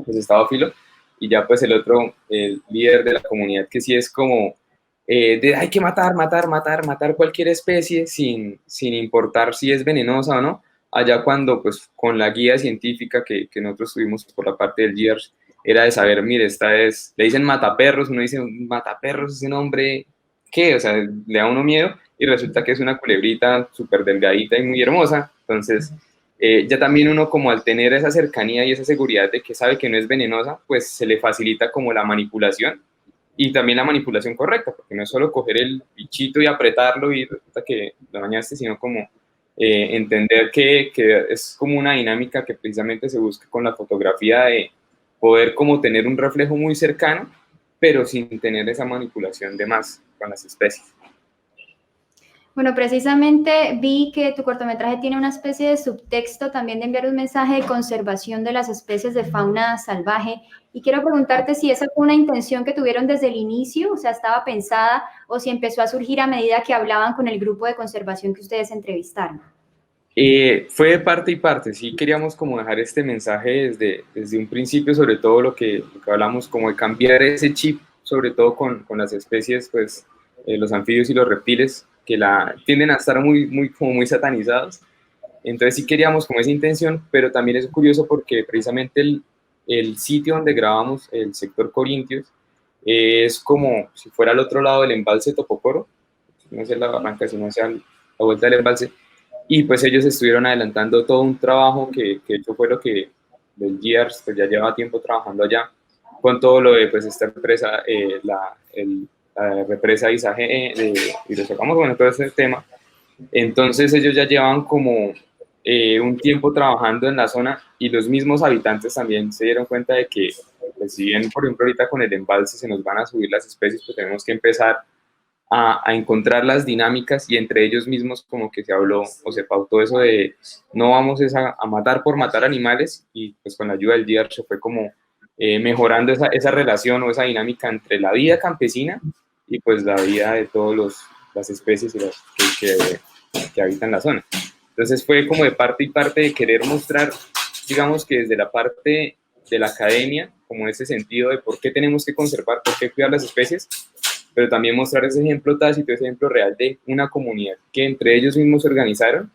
pues Estado Filo, y ya pues el otro, el líder de la comunidad, que sí es como de hay que matar cualquier especie sin importar si es venenosa o no. Allá cuando pues con la guía científica que nosotros tuvimos por la parte del GEARS, era de saber, mire, esta es, le dicen mataperros, uno dice mataperros, ese nombre, ¿qué? O sea, le da uno miedo y resulta que es una culebrita súper delgadita y muy hermosa. Entonces, ya también uno como al tener esa cercanía y esa seguridad de que sabe que no es venenosa, pues se le facilita como la manipulación y también la manipulación correcta, porque no es solo coger el bichito y apretarlo y resulta que lo dañaste, sino como entender que es como una dinámica que precisamente se busca con la fotografía de poder como tener un reflejo muy cercano, pero sin tener esa manipulación de más con las especies. Bueno, precisamente vi que tu cortometraje tiene una especie de subtexto también de enviar un mensaje de conservación de las especies de fauna salvaje. Y quiero preguntarte si esa fue una intención que tuvieron desde el inicio, o sea, estaba pensada, o si empezó a surgir a medida que hablaban con el grupo de conservación que ustedes entrevistaron. Fue de parte y parte, sí queríamos como dejar este mensaje desde un principio, sobre todo lo que hablamos, como de cambiar ese chip, sobre todo con las especies, pues los anfibios y los reptiles, que tienden a estar como muy satanizados. Entonces sí queríamos como esa intención, pero también es curioso porque precisamente el sitio donde grabamos, el sector Corintios, es como si fuera al otro lado del embalse Topocoro, no es la barranca, sino hacia la vuelta del embalse. Y pues ellos estuvieron adelantando todo un trabajo que hecho fue lo que del GEARS pues ya lleva tiempo trabajando allá con todo lo de pues esta empresa, la represa Isaje de Hidrosocamos, bueno, todo ese tema. Entonces ellos ya llevaban como un tiempo trabajando en la zona y los mismos habitantes también se dieron cuenta de que pues, si bien por ejemplo ahorita con el embalse se nos van a subir las especies, pues tenemos que empezar a encontrar las dinámicas y entre ellos mismos como que se habló o se pautó eso de no vamos a matar por matar animales y pues con la ayuda del GEAR se fue como mejorando esa relación o esa dinámica entre la vida campesina y pues la vida de todas las especies que habitan la zona. Entonces fue como de parte y parte de querer mostrar, digamos que desde la parte de la academia, como ese sentido de por qué tenemos que conservar, por qué cuidar las especies, pero también mostrar ese ejemplo tácito, ese ejemplo real de una comunidad que entre ellos mismos se organizaron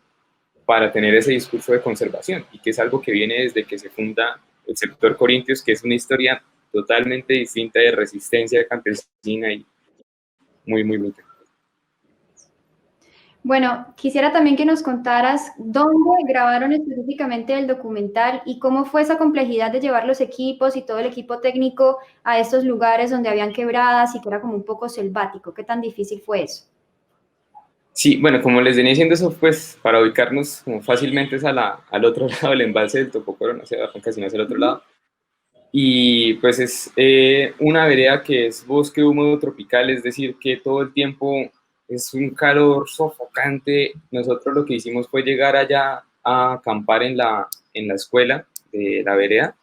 para tener ese discurso de conservación y que es algo que viene desde que se funda el sector Corintios, que es una historia totalmente distinta de resistencia campesina y muy, muy bonita. Bueno, quisiera también que nos contaras dónde grabaron específicamente el documental y cómo fue esa complejidad de llevar los equipos y todo el equipo técnico a estos lugares donde habían quebradas y que era como un poco selvático. ¿Qué tan difícil fue eso? Sí, bueno, como les venía diciendo eso, pues para ubicarnos como fácilmente es al otro lado del embalse del Topocoro, no hacia Barranca, sino hacia el otro lado. Y pues es una vereda que es bosque húmedo tropical, es decir, que todo el tiempo es un calor sofocante. Nosotros lo que hicimos fue llegar allá a acampar en la escuela de la vereda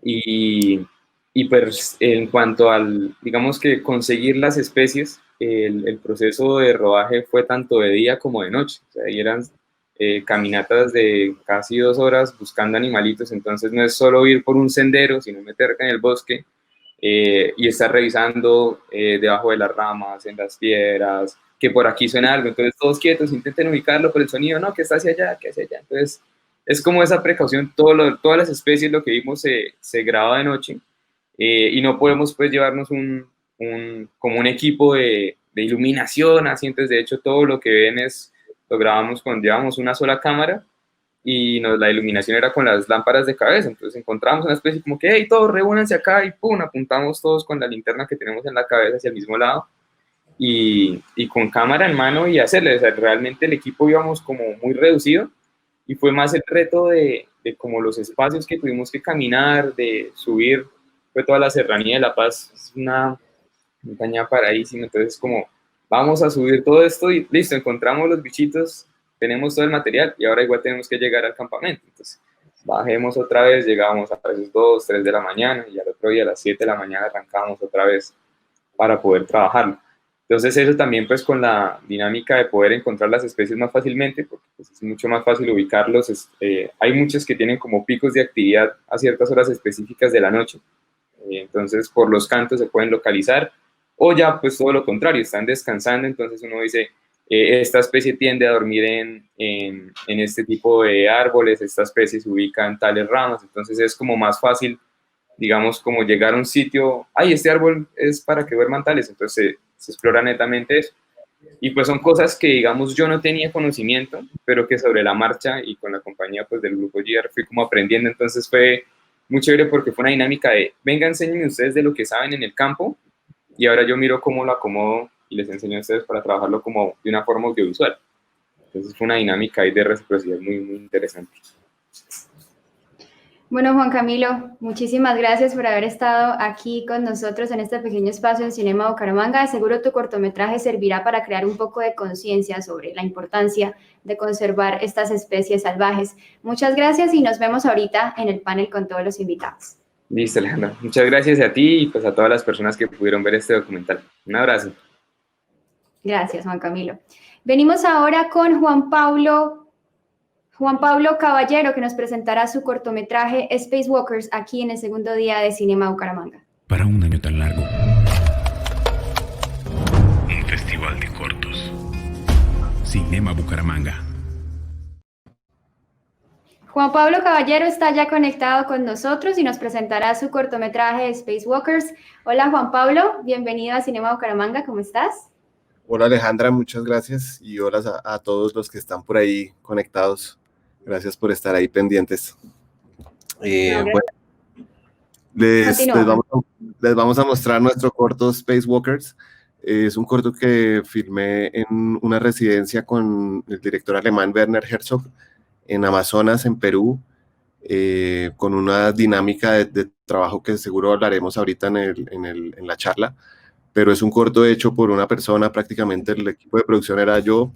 y pues en cuanto al, digamos que conseguir las especies, el proceso de rodaje fue tanto de día como de noche. O sea, ahí eran caminatas de casi 2 horas buscando animalitos, entonces no es solo ir por un sendero, sino meterte en el bosque y estar revisando debajo de las ramas, en las piedras, que por aquí suena algo, entonces todos quietos, intenten ubicarlo por el sonido, no, que está hacia allá, que hacia allá. Entonces es como esa precaución, todas las especies, lo que vimos se graba de noche y no podemos pues llevarnos como un equipo de iluminación, así, entonces de hecho todo lo que ven lo grabamos llevamos una sola cámara y la iluminación era con las lámparas de cabeza, entonces encontramos una especie como que, hey, todos reúnanse acá y pum, apuntamos todos con la linterna que tenemos en la cabeza hacia el mismo lado y con cámara en mano y hacerle, o sea, realmente el equipo íbamos como muy reducido y fue más el reto de como los espacios que tuvimos que caminar, de subir, fue toda la Serranía de La Paz, es una montaña paradísima, entonces como vamos a subir todo esto y listo, encontramos los bichitos, tenemos todo el material y ahora igual tenemos que llegar al campamento. Entonces, bajemos otra vez, llegamos a las 2, 3 de la mañana y al otro día a las 7 de la mañana arrancamos otra vez para poder trabajarlo. Entonces, eso también pues con la dinámica de poder encontrar las especies más fácilmente, porque pues, es mucho más fácil ubicarlos. Hay muchos que tienen como picos de actividad a ciertas horas específicas de la noche. Entonces, por los cantos se pueden localizar o ya pues todo lo contrario, están descansando, entonces uno dice, esta especie tiende a dormir en este tipo de árboles, esta especie se ubica en tales ramas, entonces es como más fácil, digamos, como llegar a un sitio, ay, este árbol es para que duerman tales, entonces se explora netamente eso. Y pues son cosas que, digamos, yo no tenía conocimiento, pero que sobre la marcha y con la compañía pues del grupo GR fui como aprendiendo, entonces fue muy chévere porque fue una dinámica de, venga, enséñenme ustedes de lo que saben en el campo, y ahora yo miro cómo lo acomodo y les enseño a ustedes para trabajarlo como de una forma audiovisual. Entonces fue una dinámica ahí de reciprocidad muy, muy interesante. Bueno, Juan Camilo, muchísimas gracias por haber estado aquí con nosotros en este pequeño espacio en Cinema Bucaramanga. Seguro tu cortometraje servirá para crear un poco de conciencia sobre la importancia de conservar estas especies salvajes. Muchas gracias y nos vemos ahorita en el panel con todos los invitados. Listo, Alejandra. Muchas gracias a ti y pues a todas las personas que pudieron ver este documental. Un abrazo. Gracias, Juan Camilo. Venimos ahora con Juan Pablo Caballero, que nos presentará su cortometraje Spacewalkers aquí en el segundo día de Cinema Bucaramanga. Para un año tan largo. Un festival de cortos. Cinema Bucaramanga. Juan Pablo Caballero está ya conectado con nosotros y nos presentará su cortometraje Spacewalkers. Hola Juan Pablo, bienvenido a Cinema Bucaramanga, ¿cómo estás? Hola Alejandra, muchas gracias y hola a todos los que están por ahí conectados. Gracias por estar ahí pendientes. Bueno, les vamos a mostrar nuestro corto Spacewalkers. Es un corto que filmé en una residencia con el director alemán Werner Herzog en Amazonas, en Perú, con una dinámica de trabajo que seguro hablaremos ahorita en la charla, pero es un corto hecho por una persona, prácticamente el equipo de producción era yo,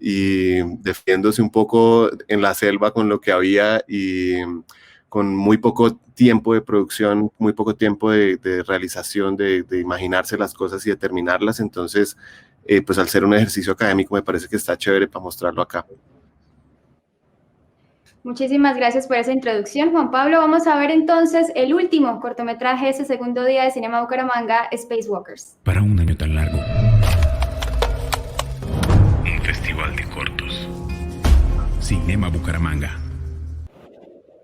y defendiéndose un poco en la selva con lo que había y con muy poco tiempo de producción, muy poco tiempo de realización, de imaginarse las cosas y de terminarlas. Entonces, pues al ser un ejercicio académico me parece que está chévere para mostrarlo acá. Muchísimas gracias por esa introducción, Juan Pablo. Vamos a ver entonces el último cortometraje de ese segundo día de Cinema Bucaramanga, Spacewalkers. Para un año tan largo. Un festival de cortos. Cinema Bucaramanga.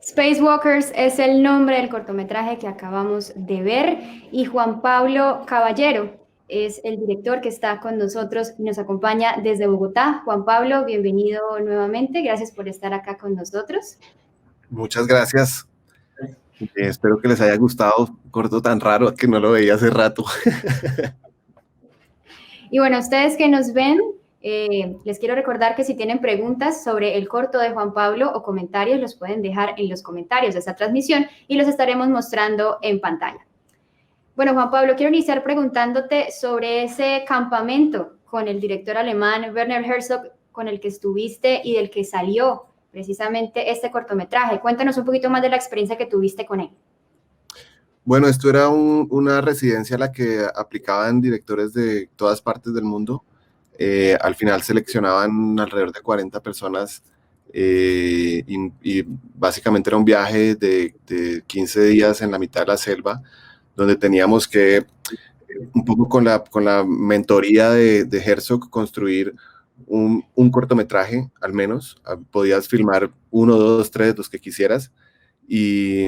Spacewalkers es el nombre del cortometraje que acabamos de ver y Juan Pablo Caballero es el director que está con nosotros y nos acompaña desde Bogotá. Juan Pablo, bienvenido nuevamente. Gracias por estar acá con nosotros. Muchas gracias. Espero que les haya gustado. Corto tan raro que no lo veía hace rato. Y bueno, ustedes que nos ven, les quiero recordar que si tienen preguntas sobre el corto de Juan Pablo o comentarios, los pueden dejar en los comentarios de esta transmisión y los estaremos mostrando en pantalla. Bueno, Juan Pablo, quiero iniciar preguntándote sobre ese campamento con el director alemán Werner Herzog, con el que estuviste y del que salió precisamente este cortometraje. Cuéntanos un poquito más de la experiencia que tuviste con él. Bueno, esto era una residencia a la que aplicaban directores de todas partes del mundo. Al final seleccionaban alrededor de 40 personas y básicamente era un viaje de 15 días en la mitad de la selva, donde teníamos que, un poco con la mentoría de Herzog, construir un cortometraje, al menos. Podías filmar 1, 2, 3, los que quisieras, y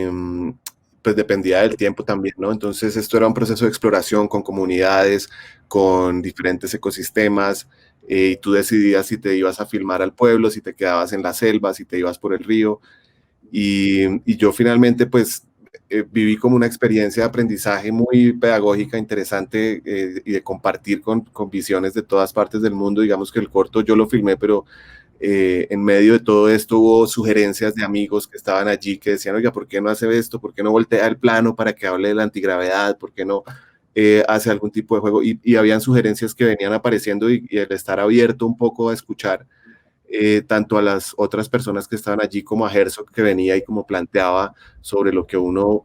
pues dependía del tiempo también, ¿no? Entonces esto era un proceso de exploración con comunidades, con diferentes ecosistemas, y tú decidías si te ibas a filmar al pueblo, si te quedabas en la selva, si te ibas por el río, y yo finalmente pues viví como una experiencia de aprendizaje muy pedagógica, interesante, y de compartir con visiones de todas partes del mundo. Digamos que el corto yo lo filmé, pero en medio de todo esto hubo sugerencias de amigos que estaban allí que decían, oiga, ¿por qué no hace esto? ¿Por qué no voltea el plano para que hable de la antigravedad? ¿Por qué no hace algún tipo de juego? Y habían sugerencias que venían apareciendo, y el estar abierto un poco a escuchar tanto a las otras personas que estaban allí como a Herzog, que venía y como planteaba sobre lo que uno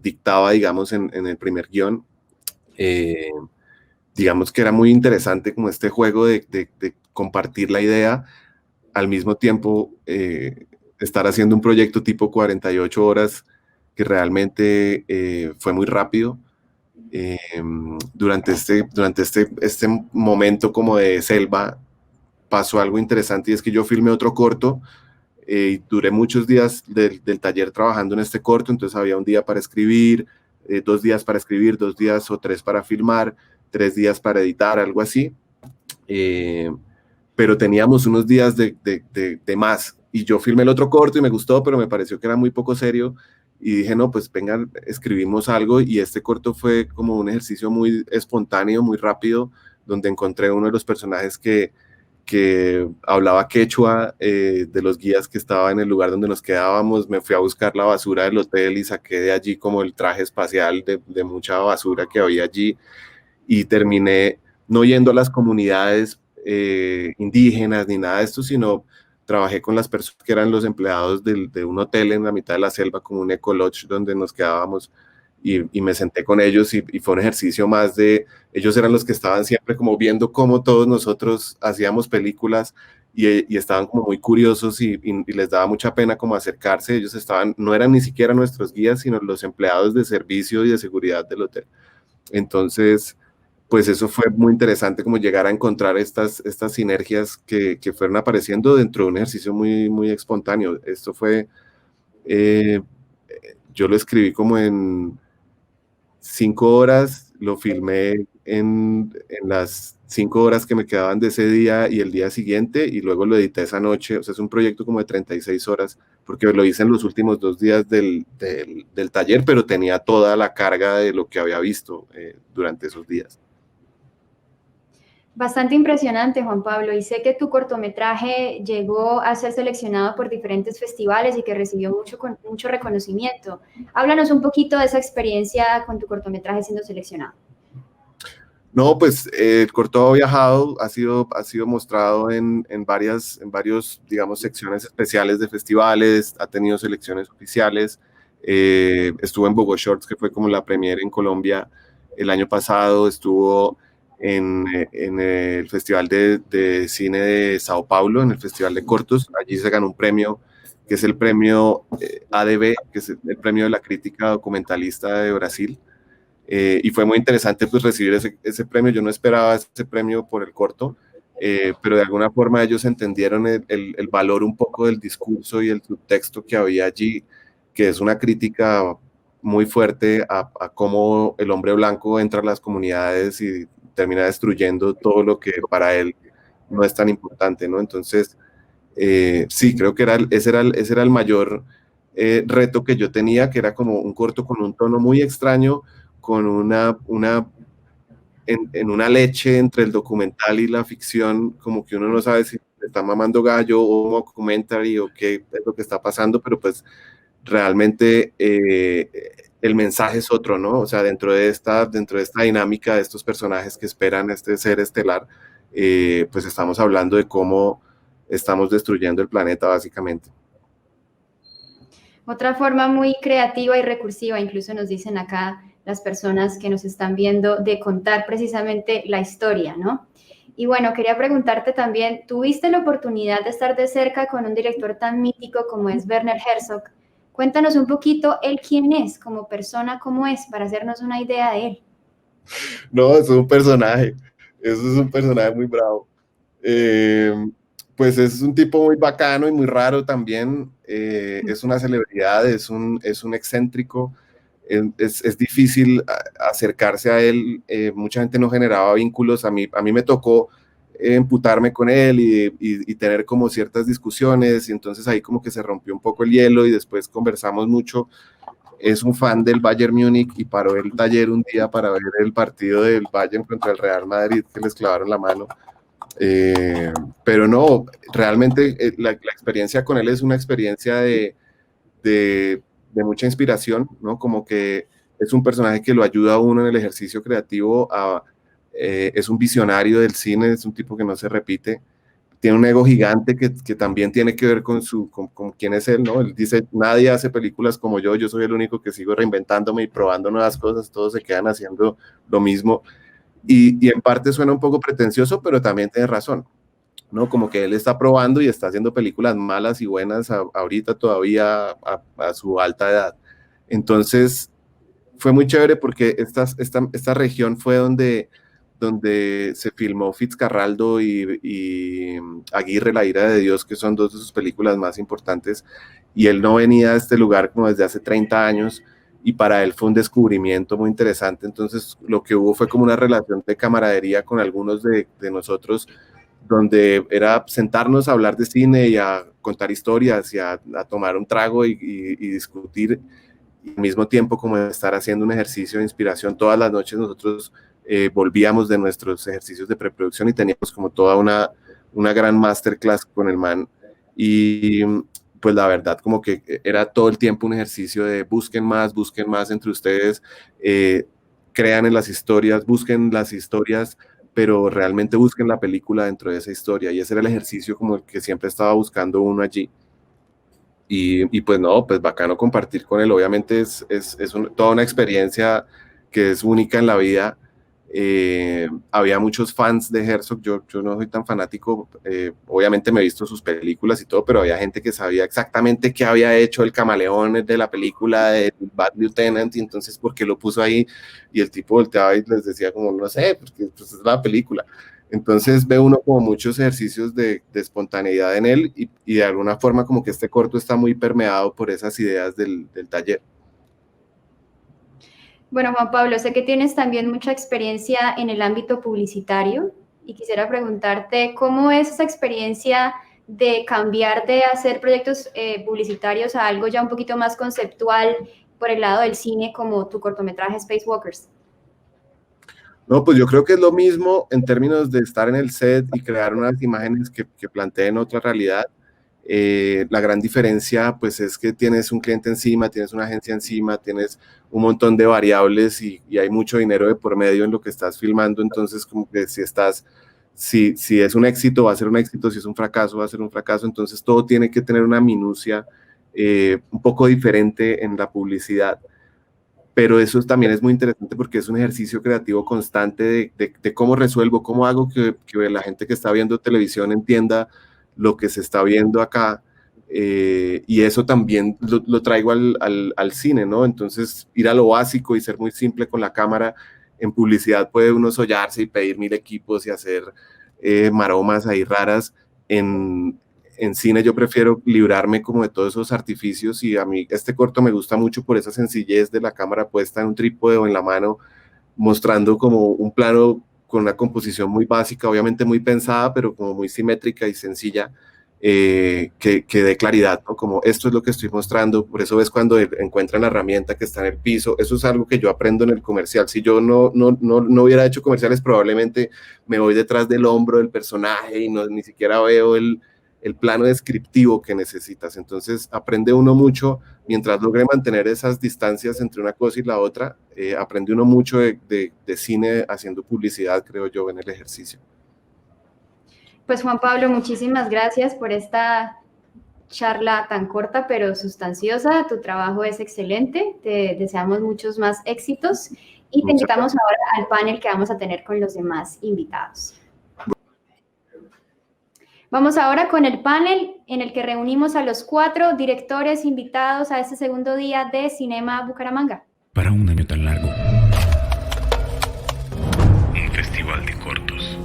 dictaba, digamos, en el primer guión. Digamos que era muy interesante como este juego de compartir la idea, al mismo tiempo estar haciendo un proyecto tipo 48 horas, que realmente fue muy rápido. Durante este momento como de selva pasó algo interesante, y es que yo filmé otro corto y duré muchos días del taller trabajando en este corto. Entonces había un día para escribir, 2 días para escribir, 2 días o 3 para filmar, 3 días para editar, algo así. Pero teníamos unos días de más, y yo filmé el otro corto y me gustó, pero me pareció que era muy poco serio, y dije, no, pues vengan, escribimos algo. Y este corto fue como un ejercicio muy espontáneo, muy rápido, donde encontré uno de los personajes que hablaba quechua, de los guías que estaba en el lugar donde nos quedábamos. Me fui a buscar la basura del hotel y saqué de allí como el traje espacial de mucha basura que había allí, y terminé no yendo a las comunidades indígenas ni nada de esto, sino trabajé con las personas que eran los empleados de un hotel en la mitad de la selva, como un ecolodge donde nos quedábamos, y me senté con ellos, y fue un ejercicio más de, ellos eran los que estaban siempre como viendo cómo todos nosotros hacíamos películas, y estaban como muy curiosos, y les daba mucha pena como acercarse. Ellos no eran ni siquiera nuestros guías, sino los empleados de servicio y de seguridad del hotel. Entonces, pues eso fue muy interesante, como llegar a encontrar estas sinergias que fueron apareciendo dentro de un ejercicio muy, muy espontáneo. Esto fue, yo lo escribí como en 5 horas, lo filmé en las 5 horas que me quedaban de ese día y el día siguiente, y luego lo edité esa noche. O sea, es un proyecto como de 36 horas, porque lo hice en los últimos 2 días del taller, pero tenía toda la carga de lo que había visto durante esos días. Bastante impresionante, Juan Pablo, y sé que tu cortometraje llegó a ser seleccionado por diferentes festivales y que recibió mucho reconocimiento. Háblanos un poquito de esa experiencia con tu cortometraje siendo seleccionado. No, pues el corto ha viajado, ha sido mostrado en varios, digamos, secciones especiales de festivales, ha tenido selecciones oficiales. Estuvo en Bogo Shorts, que fue como la premiere en Colombia el año pasado. Estuvo en el Festival de Cine de Sao Paulo, en el Festival de Cortos. Allí se ganó un premio, que es el premio ADB, que es el premio de la crítica documentalista de Brasil. Y fue muy interesante pues recibir ese premio. Yo no esperaba ese premio por el corto, pero de alguna forma ellos entendieron el valor un poco del discurso y el subtexto que había allí, que es una crítica muy fuerte a cómo el hombre blanco entra a las comunidades y termina destruyendo todo lo que para él no es tan importante, ¿no? Entonces, sí, creo que ese era el mayor reto que yo tenía, que era como un corto con un tono muy extraño, con en una leche entre el documental y la ficción, como que uno no sabe si está mamando gallo o un documentary o qué es lo que está pasando, pero pues realmente el mensaje es otro, ¿no? O sea, dentro de esta dinámica de estos personajes que esperan este ser estelar, pues estamos hablando de cómo estamos destruyendo el planeta, básicamente. Otra forma muy creativa y recursiva, incluso nos dicen acá las personas que nos están viendo, de contar precisamente la historia, ¿no? Y bueno, quería preguntarte también, ¿tuviste la oportunidad de estar de cerca con un director tan mítico como es Werner Herzog? Cuéntanos un poquito él quién es, como persona, cómo es, para hacernos una idea de él. No, eso es un personaje muy bravo. Pues es un tipo muy bacano y muy raro también, es una celebridad, es un excéntrico, es difícil acercarse a él, mucha gente no generaba vínculos, a mí me tocó emputarme con él y tener como ciertas discusiones, y entonces ahí como que se rompió un poco el hielo y después conversamos mucho. Es un fan del Bayern Múnich y paró el taller un día para ver el partido del Bayern contra el Real Madrid, que les clavaron la mano. Pero no, realmente la experiencia con él es una experiencia de mucha inspiración, ¿no? Como que es un personaje que lo ayuda a uno en el ejercicio creativo, es un visionario del cine, es un tipo que no se repite, tiene un ego gigante que también tiene que ver con quién es él, ¿no? Él dice, nadie hace películas como yo soy el único que sigo reinventándome y probando nuevas cosas, todos se quedan haciendo lo mismo. Y en parte suena un poco pretencioso, pero también tiene razón, ¿no? Como que él está probando y está haciendo películas malas y buenas ahorita todavía a su alta edad. Entonces, fue muy chévere porque esta región fue donde se filmó Fitzcarraldo y Aguirre, La ira de Dios, que son dos de sus películas más importantes, y él no venía a este lugar como desde hace 30 años, y para él fue un descubrimiento muy interesante. Entonces lo que hubo fue como una relación de camaradería con algunos de nosotros, donde era sentarnos a hablar de cine y a contar historias y a tomar un trago y discutir, y al mismo tiempo como estar haciendo un ejercicio de inspiración. Todas las noches nosotros volvíamos de nuestros ejercicios de preproducción y teníamos como toda una gran masterclass con el man, y pues la verdad como que era todo el tiempo un ejercicio de busquen más entre ustedes, crean en las historias, busquen las historias, pero realmente busquen la película dentro de esa historia, y ese era el ejercicio como el que siempre estaba buscando uno allí. Y pues no, pues bacano compartir con él, obviamente es toda una experiencia que es única en la vida. Había muchos fans de Herzog, yo no soy tan fanático, obviamente me he visto sus películas y todo, pero había gente que sabía exactamente qué había hecho el camaleón de la película de Bad Lieutenant, y entonces por qué lo puso ahí, y el tipo volteaba y les decía como, no sé, porque pues es la película. Entonces ve uno como muchos ejercicios de espontaneidad en él, y de alguna forma como que este corto está muy permeado por esas ideas del taller. Bueno, Juan Pablo, sé que tienes también mucha experiencia en el ámbito publicitario y quisiera preguntarte cómo es esa experiencia de cambiar de hacer proyectos publicitarios a algo ya un poquito más conceptual por el lado del cine, como tu cortometraje Spacewalkers. No, pues yo creo que es lo mismo en términos de estar en el set y crear unas imágenes que planteen otra realidad. La gran diferencia pues es que tienes un cliente encima, tienes una agencia encima, tienes un montón de variables y hay mucho dinero de por medio en lo que estás filmando. Entonces como que si es un éxito va a ser un éxito, si es un fracaso va a ser un fracaso. Entonces todo tiene que tener una minucia un poco diferente en la publicidad, pero eso también es muy interesante porque es un ejercicio creativo constante de cómo resuelvo, cómo hago que la gente que está viendo televisión entienda lo que se está viendo acá, y eso también lo traigo al cine, ¿no? Entonces ir a lo básico y ser muy simple con la cámara. En publicidad puede uno sollarse y pedir 1000 equipos y hacer maromas ahí raras. En cine yo prefiero librarme como de todos esos artificios, y a mí este corto me gusta mucho por esa sencillez de la cámara puesta en un trípode o en la mano, mostrando como un plano con una composición muy básica, obviamente muy pensada, pero como muy simétrica y sencilla, que dé claridad, ¿no? Como esto es lo que estoy mostrando. Por eso ves cuando encuentran la herramienta que está en el piso, eso es algo que yo aprendo en el comercial. Si yo no hubiera hecho comerciales, probablemente me voy detrás del hombro del personaje y ni siquiera veo el plano descriptivo que necesitas. Entonces aprende uno mucho, mientras logre mantener esas distancias entre una cosa y la otra, aprende uno mucho de cine haciendo publicidad, creo yo, en el ejercicio. Pues Juan Pablo, muchísimas gracias por esta charla tan corta pero sustanciosa. Tu trabajo es excelente, te deseamos muchos más éxitos y te invitamos ahora al panel que vamos a tener con los demás invitados. Vamos ahora con el panel en el que reunimos a los 4 directores invitados a este segundo día de Cinema Bucaramanga. Para un año tan largo. Un festival de cortos.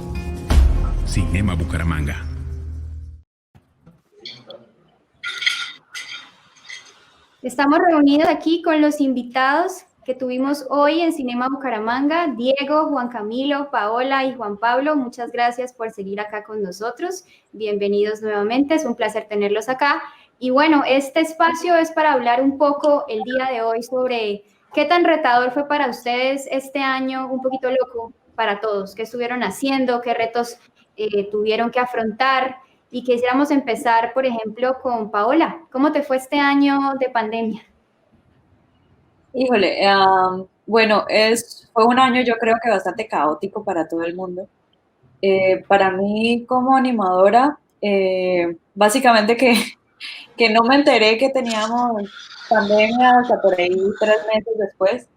Cinema Bucaramanga. Estamos reunidos aquí con los invitados que tuvimos hoy en Cinema Bucaramanga, Diego, Juan Camilo, Paola y Juan Pablo. Muchas gracias por seguir acá con nosotros. Bienvenidos nuevamente, es un placer tenerlos acá. Y bueno, este espacio es para hablar un poco el día de hoy sobre qué tan retador fue para ustedes este año, un poquito loco para todos, qué estuvieron haciendo, qué retos tuvieron que afrontar. Y quisiéramos empezar, por ejemplo, con Paola. ¿Cómo te fue este año de pandemia? Híjole, bueno, fue un año yo creo que bastante caótico para todo el mundo. Para mí como animadora, básicamente que no me enteré que teníamos pandemia hasta por ahí 3 meses después,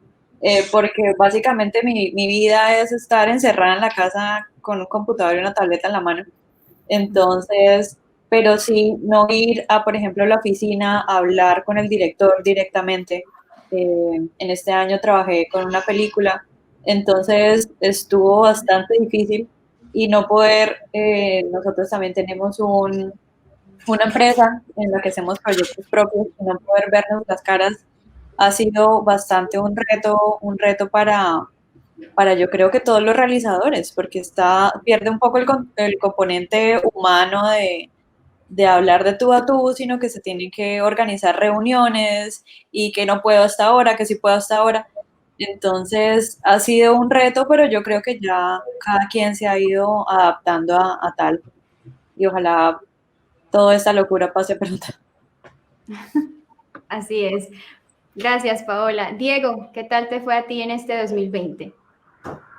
porque básicamente mi vida es estar encerrada en la casa con un computador y una tableta en la mano. Entonces, pero sí no ir a, por ejemplo, la oficina a hablar con el director directamente. En este año trabajé con una película, entonces estuvo bastante difícil y no poder, nosotros también tenemos una empresa en la que hacemos proyectos propios y no poder vernos las caras ha sido bastante un reto para yo creo que todos los realizadores, porque pierde un poco el componente humano de hablar de tú a tú, sino que se tienen que organizar reuniones y que no puedo hasta ahora, que sí puedo hasta ahora. Entonces ha sido un reto, pero yo creo que ya cada quien se ha ido adaptando a tal y ojalá toda esta locura pase pronto. Así es. Gracias, Paola. Diego, ¿qué tal te fue a ti en este 2020?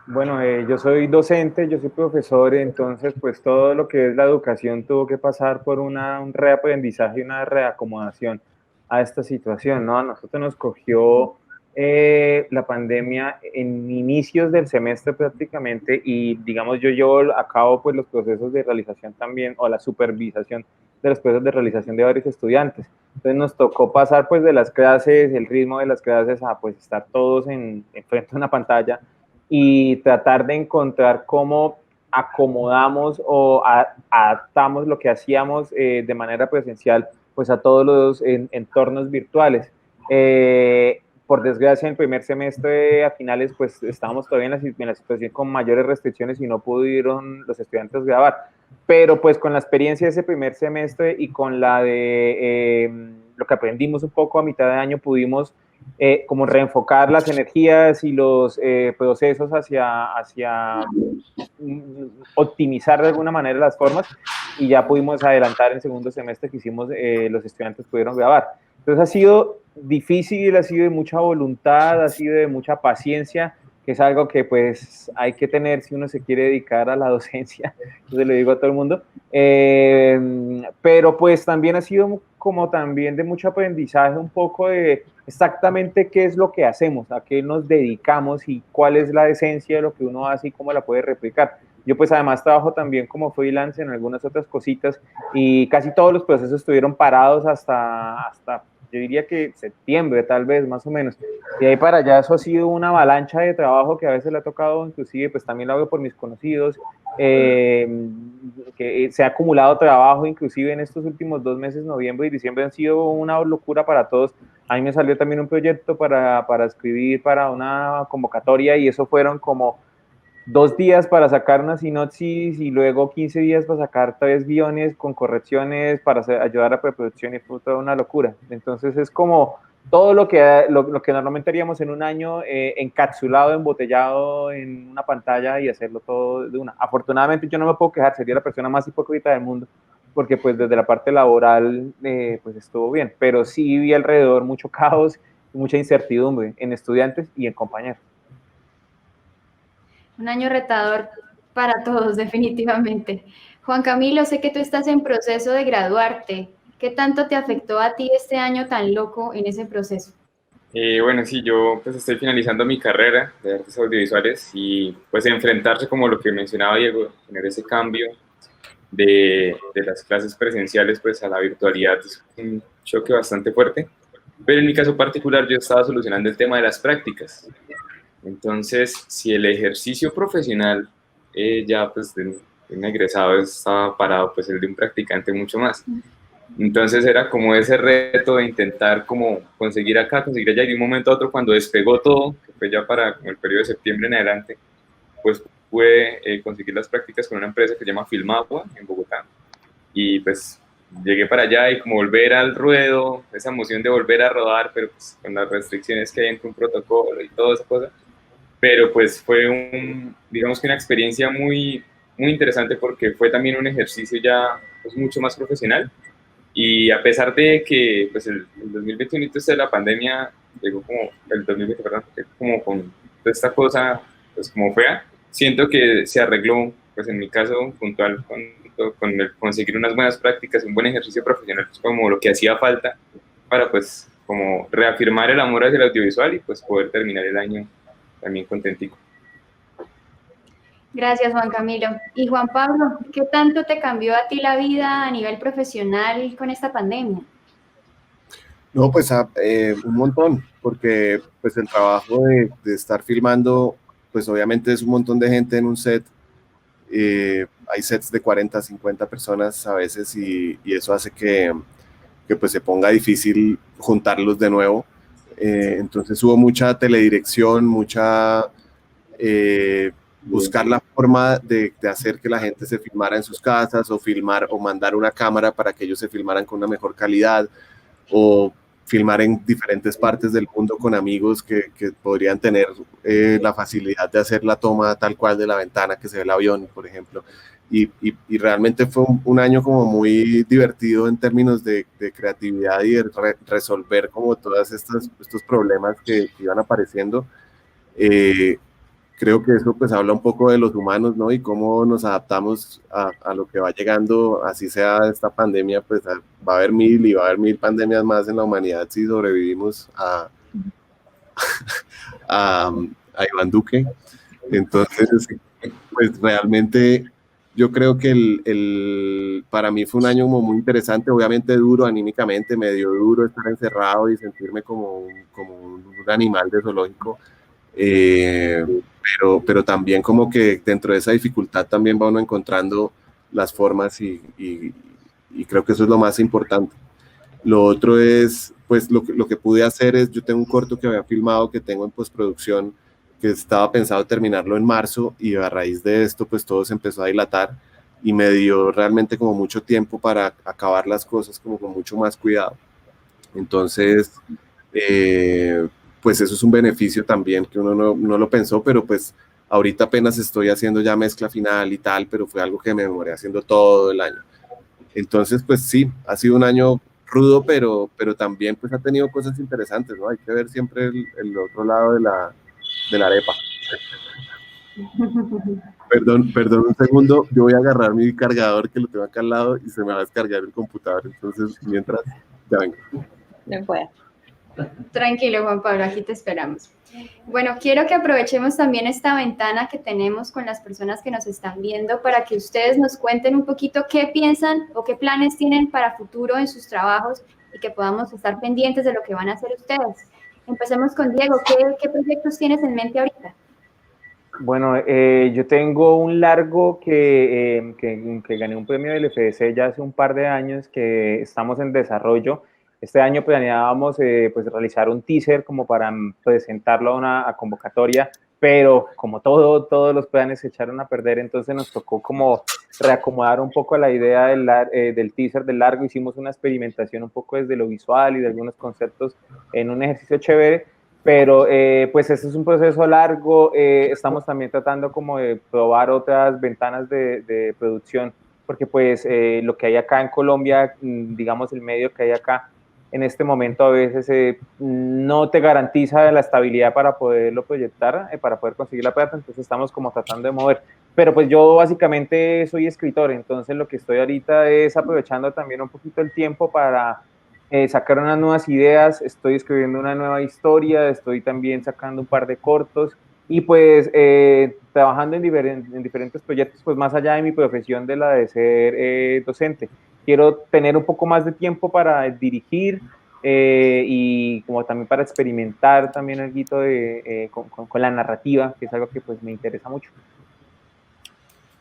Bueno, yo soy docente, yo soy profesor, entonces pues todo lo que es la educación tuvo que pasar por un reaprendizaje y una reacomodación a esta situación, ¿no? A nosotros nos cogió la pandemia en inicios del semestre prácticamente y digamos yo llevo a cabo pues los procesos de realización también o la supervisación de los procesos de realización de varios estudiantes. Entonces nos tocó pasar pues de las clases, el ritmo de las clases a pues estar todos en frente a una pantalla y tratar de encontrar cómo acomodamos o adaptamos lo que hacíamos de manera presencial pues a todos los entornos virtuales. Por desgracia, en el primer semestre a finales pues estábamos todavía en la situación con mayores restricciones y no pudieron los estudiantes grabar, pero pues con la experiencia de ese primer semestre y con la de lo que aprendimos un poco a mitad de año pudimos como reenfocar las energías y los procesos hacia optimizar de alguna manera las formas y ya pudimos adelantar en el segundo semestre que hicimos, los estudiantes pudieron grabar. Entonces ha sido difícil, ha sido de mucha voluntad, ha sido de mucha paciencia, que es algo que pues hay que tener si uno se quiere dedicar a la docencia, yo se lo digo a todo el mundo, pero pues también ha sido como también de mucho aprendizaje, un poco de exactamente qué es lo que hacemos, a qué nos dedicamos y cuál es la esencia de lo que uno hace y cómo la puede replicar. Yo pues además trabajo también como freelance en algunas otras cositas y casi todos los procesos estuvieron parados hasta yo diría que septiembre tal vez más o menos. De ahí para allá eso ha sido una avalancha de trabajo que a veces le ha tocado, inclusive pues también lo hago por mis conocidos, que se ha acumulado trabajo inclusive en estos últimos 2 meses, noviembre y diciembre han sido una locura para todos. A mí me salió también un proyecto para escribir para una convocatoria y eso fueron como 2 días para sacar una sinopsis y luego 15 días para sacar 3 guiones con correcciones para ayudar a la preproducción y fue toda una locura. Entonces es como todo lo que normalmente haríamos en un año encapsulado, embotellado en una pantalla y hacerlo todo de una. Afortunadamente yo no me puedo quejar, sería la persona más hipócrita del mundo, porque pues desde la parte laboral pues estuvo bien, pero sí vi alrededor mucho caos y mucha incertidumbre en estudiantes y en compañeros. Un año retador para todos, definitivamente. Juan Camilo, sé que tú estás en proceso de graduarte. ¿Qué tanto te afectó a ti este año tan loco en ese proceso? Bueno, sí, yo pues estoy finalizando mi carrera de artes audiovisuales y pues enfrentarse como lo que mencionaba Diego, tener ese cambio de las clases presenciales pues a la virtualidad es un choque bastante fuerte, pero en mi caso particular yo estaba solucionando el tema de las prácticas. Entonces, si el ejercicio profesional ya pues de un egresado estaba parado, pues el de un practicante mucho más. Entonces era como ese reto de intentar como conseguir acá, conseguir allá, y de un momento a otro cuando despegó todo, que fue ya para como el periodo de septiembre en adelante, pues pude conseguir las prácticas con una empresa que se llama Filmagua en Bogotá. Y pues llegué para allá y como volver al ruedo, esa emoción de volver a rodar, pero pues con las restricciones que hay entre un protocolo y toda esa cosa. Pero pues fue digamos que una experiencia muy, muy interesante porque fue también un ejercicio ya pues, mucho más profesional. Y a pesar de que pues el 2021 de la pandemia llegó como, el 2020, perdón, como con toda esta cosa pues como fea, siento que se arregló, pues en mi caso puntual, con el conseguir unas buenas prácticas, un buen ejercicio profesional, pues como lo que hacía falta para pues como reafirmar el amor hacia el audiovisual y pues poder terminar el año también contentico. Gracias, Juan Camilo. Y Juan Pablo, ¿qué tanto te cambió a ti la vida a nivel profesional con esta pandemia? No, pues un montón, porque pues el trabajo de estar filmando, pues obviamente es un montón de gente en un set. Hay sets de 40, 50 personas a veces y eso hace que pues se ponga difícil juntarlos de nuevo. Entonces hubo mucha teledirección, mucha buscar la forma de hacer que la gente se filmara en sus casas o filmar o mandar una cámara para que ellos se filmaran con una mejor calidad o filmar en diferentes partes del mundo con amigos que podrían tener la facilidad de hacer la toma tal cual de la ventana que se ve el avión, por ejemplo. Y realmente fue un año como muy divertido en términos de creatividad y de resolver como todos estos problemas que iban apareciendo. Creo que eso pues habla un poco de los humanos, ¿no? Y cómo nos adaptamos a lo que va llegando, así sea esta pandemia, pues va a haber 1000 y va a haber 1000 pandemias más en la humanidad si sobrevivimos a Iván Duque. Entonces, pues realmente yo creo que para mí fue un año como muy interesante, obviamente duro anímicamente, medio duro estar encerrado y sentirme como un animal de zoológico. Pero también como que dentro de esa dificultad también va uno encontrando las formas y creo que eso es lo más importante. Lo otro es, pues lo que pude hacer es, yo tengo un corto que había filmado, que tengo en postproducción, que estaba pensado terminarlo en marzo y a raíz de esto pues todo se empezó a dilatar y me dio realmente como mucho tiempo para acabar las cosas como con mucho más cuidado. Entonces, pues eso es un beneficio también que uno no lo pensó, pero pues ahorita apenas estoy haciendo ya mezcla final y tal, pero fue algo que me demoré haciendo todo el año. Entonces, pues sí, ha sido un año rudo, pero también pues ha tenido cosas interesantes, ¿no? Hay que ver siempre el otro lado de la arepa. Perdón un segundo, yo voy a agarrar mi cargador que lo tengo acá al lado y se me va a descargar el computador, entonces mientras, ya vengo. No puede. Tranquilo, Juan Pablo, aquí te esperamos. Bueno, quiero que aprovechemos también esta ventana que tenemos con las personas que nos están viendo para que ustedes nos cuenten un poquito qué piensan o qué planes tienen para futuro en sus trabajos y que podamos estar pendientes de lo que van a hacer ustedes. Empecemos con Diego. ¿Qué proyectos tienes en mente ahorita? Bueno, yo tengo un largo que gané un premio del FDC ya hace un par de años que estamos en desarrollo. Este año planeábamos pues realizar un teaser como para presentarlo a una convocatoria, pero como todos los planes se echaron a perder, entonces nos tocó como reacomodar un poco la idea del teaser del largo. Hicimos una experimentación un poco desde lo visual y de algunos conceptos en un ejercicio chévere, pero pues ese es un proceso largo. Estamos también tratando como de probar otras ventanas de producción, porque pues lo que hay acá en Colombia, digamos el medio que hay acá en este momento a veces no te garantiza la estabilidad para poderlo proyectar, para poder conseguir la plata, entonces estamos como tratando de mover. Pero pues yo básicamente soy escritor, entonces lo que estoy ahorita es aprovechando también un poquito el tiempo para sacar unas nuevas ideas, estoy escribiendo una nueva historia, estoy también sacando un par de cortos y pues trabajando en diferentes proyectos, pues más allá de mi profesión de la de ser docente. Quiero tener un poco más de tiempo para dirigir y como también para experimentar también algo con la narrativa, que es algo que pues me interesa mucho.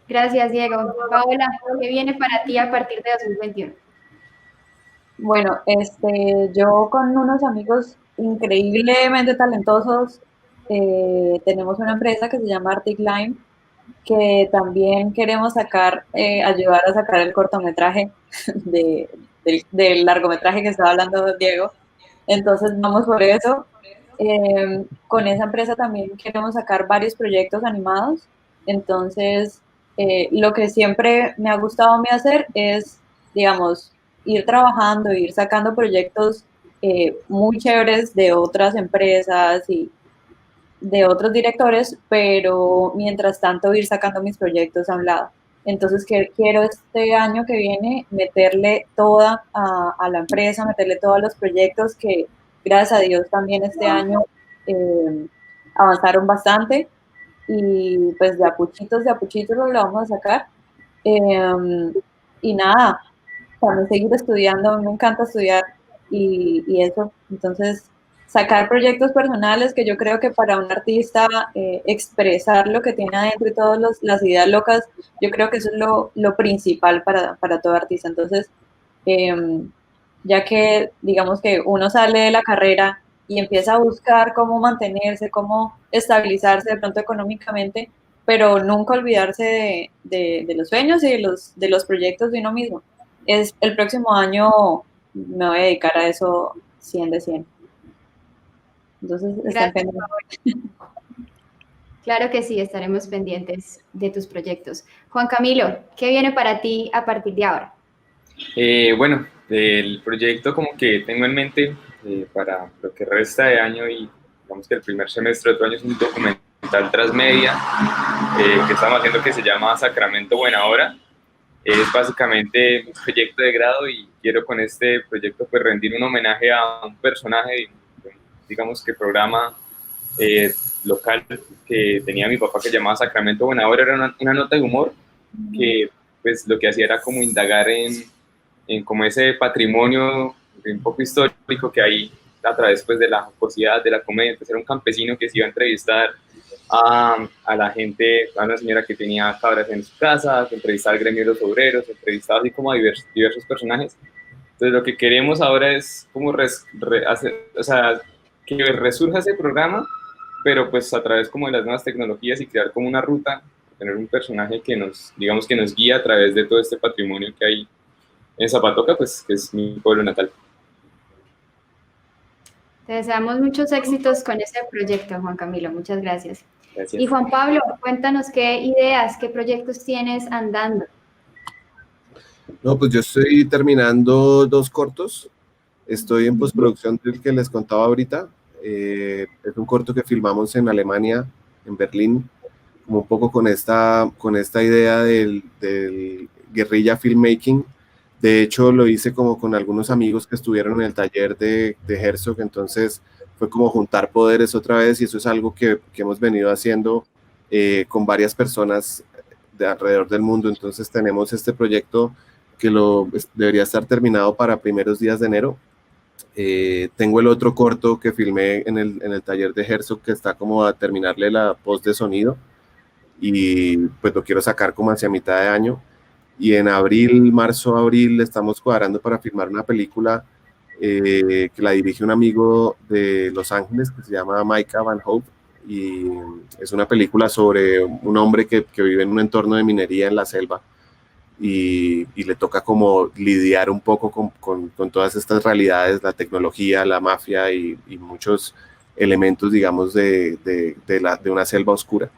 Gracias, Diego. Paola, ¿qué viene para ti a partir de 2021? Bueno, yo con unos amigos increíblemente talentosos tenemos una empresa que se llama Arctic Line, que también queremos ayudar a sacar el cortometraje del largometraje que estaba hablando Diego. Entonces vamos por eso. Con esa empresa también queremos sacar varios proyectos animados. Entonces, lo que siempre me ha gustado a mí hacer es, digamos, ir trabajando, ir sacando proyectos muy chéveres de otras empresas y de otros directores, pero mientras tanto ir sacando mis proyectos a un lado. Entonces quiero este año que viene meterle toda a la empresa, meterle todos los proyectos que gracias a Dios también este año avanzaron bastante y pues de a puchitos lo vamos a sacar. Y nada, también seguir estudiando, me encanta estudiar y eso, entonces sacar proyectos personales que yo creo que para un artista expresar lo que tiene adentro y todas las ideas locas, yo creo que eso es lo principal para todo artista. Entonces, ya que digamos que uno sale de la carrera y empieza a buscar cómo mantenerse, cómo estabilizarse de pronto económicamente, pero nunca olvidarse de los sueños y de los proyectos de uno mismo. El próximo año me voy a dedicar a eso 100 de 100. Entonces, están pendientes. Claro que sí, estaremos pendientes de tus proyectos. Juan Camilo, ¿qué viene para ti a partir de ahora? Bueno, el proyecto como que tengo en mente para lo que resta de año y digamos que el primer semestre de otro año es un documental transmedia que estamos haciendo que se llama Sacramento Buena Hora. Es básicamente un proyecto de grado y quiero con este proyecto pues rendir un homenaje a un personaje, digamos que programa local que tenía mi papá que llamaba Sacramento Buena Hora. Era una nota de humor que pues lo que hacía era como indagar en como ese patrimonio un poco histórico que hay a través pues de la jocosidad, de la comedia. Entonces era un campesino que se iba a entrevistar a la gente, a una señora que tenía cabras en su casa, que entrevistaba al gremio de los obreros, entrevistaba así como a diversos personajes. Entonces lo que queremos ahora es como que resurja ese programa, pero pues a través como de las nuevas tecnologías y crear como una ruta, tener un personaje que nos, digamos que nos guía a través de todo este patrimonio que hay en Zapatoca, pues que es mi pueblo natal. Te deseamos muchos éxitos con ese proyecto, Juan Camilo. Muchas gracias. Gracias. Y Juan Pablo, cuéntanos qué ideas, qué proyectos tienes andando. No, pues yo estoy terminando 2 cortos. Estoy en postproducción del que les contaba ahorita. Es un corto que filmamos en Alemania, en Berlín, como un poco con esta idea del guerrilla filmmaking. De hecho, lo hice como con algunos amigos que estuvieron en el taller de Herzog, entonces fue como juntar poderes otra vez y eso es algo que hemos venido haciendo con varias personas de alrededor del mundo. Entonces tenemos este proyecto que debería estar terminado para primeros días de enero. Tengo el otro corto que filmé en el taller de Herzog que está como a terminarle la post de sonido y pues lo quiero sacar como hacia mitad de año. Y en marzo-abril estamos cuadrando para filmar una película que la dirige un amigo de Los Ángeles que se llama Micah Van Hope y es una película sobre un hombre que vive en un entorno de minería en la selva y le toca como lidiar un poco con todas estas realidades, la tecnología, la mafia y muchos elementos, digamos, de una selva oscura.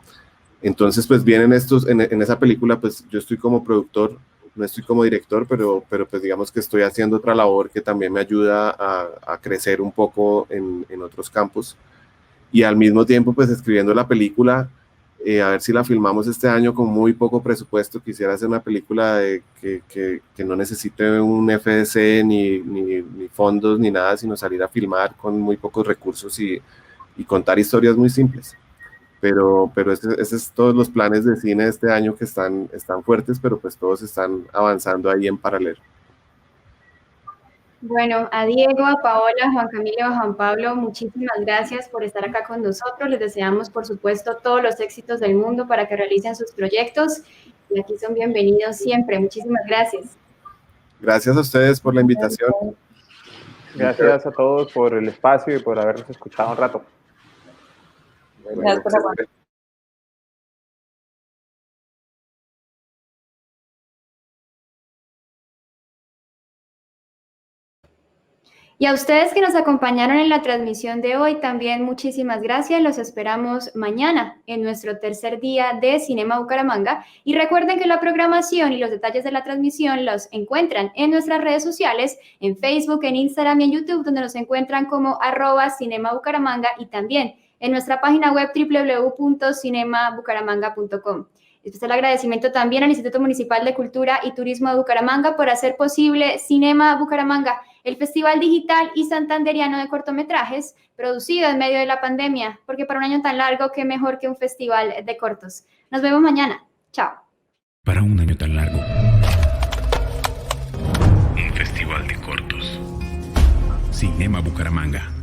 Entonces, pues vienen estos, en esa película, pues yo estoy como productor no estoy como director, pero pues digamos que estoy haciendo otra labor que también me ayuda a crecer un poco en otros campos. Y al mismo tiempo pues escribiendo la película, a ver si la filmamos este año con muy poco presupuesto. Quisiera hacer una película que no necesite un FDC ni fondos ni nada, sino salir a filmar con muy pocos recursos y contar historias muy simples. Pero ese es todos los planes de cine de este año que están fuertes, pero pues todos están avanzando ahí en paralelo. Bueno, a Diego, a Paola, a Juan Camilo, a Juan Pablo, muchísimas gracias por estar acá con nosotros. Les deseamos, por supuesto, todos los éxitos del mundo para que realicen sus proyectos. Y aquí son bienvenidos siempre. Muchísimas gracias. Gracias a ustedes por la invitación. Gracias a todos por el espacio y por habernos escuchado un rato. Gracias por aguantar. Y a ustedes que nos acompañaron en la transmisión de hoy, también muchísimas gracias. Los esperamos mañana en nuestro tercer día de Cinema Bucaramanga. Y recuerden que la programación y los detalles de la transmisión los encuentran en nuestras redes sociales, en Facebook, en Instagram y en YouTube, donde nos encuentran como @cinemabucaramanga y también en nuestra página web www.cinemabucaramanga.com. Especial agradecimiento también al Instituto Municipal de Cultura y Turismo de Bucaramanga por hacer posible Cinema Bucaramanga, el festival digital y santanderiano de cortometrajes producido en medio de la pandemia, porque para un año tan largo, qué mejor que un festival de cortos. Nos vemos mañana. Chao. Para un año tan largo. Un festival de cortos. Cinema Bucaramanga.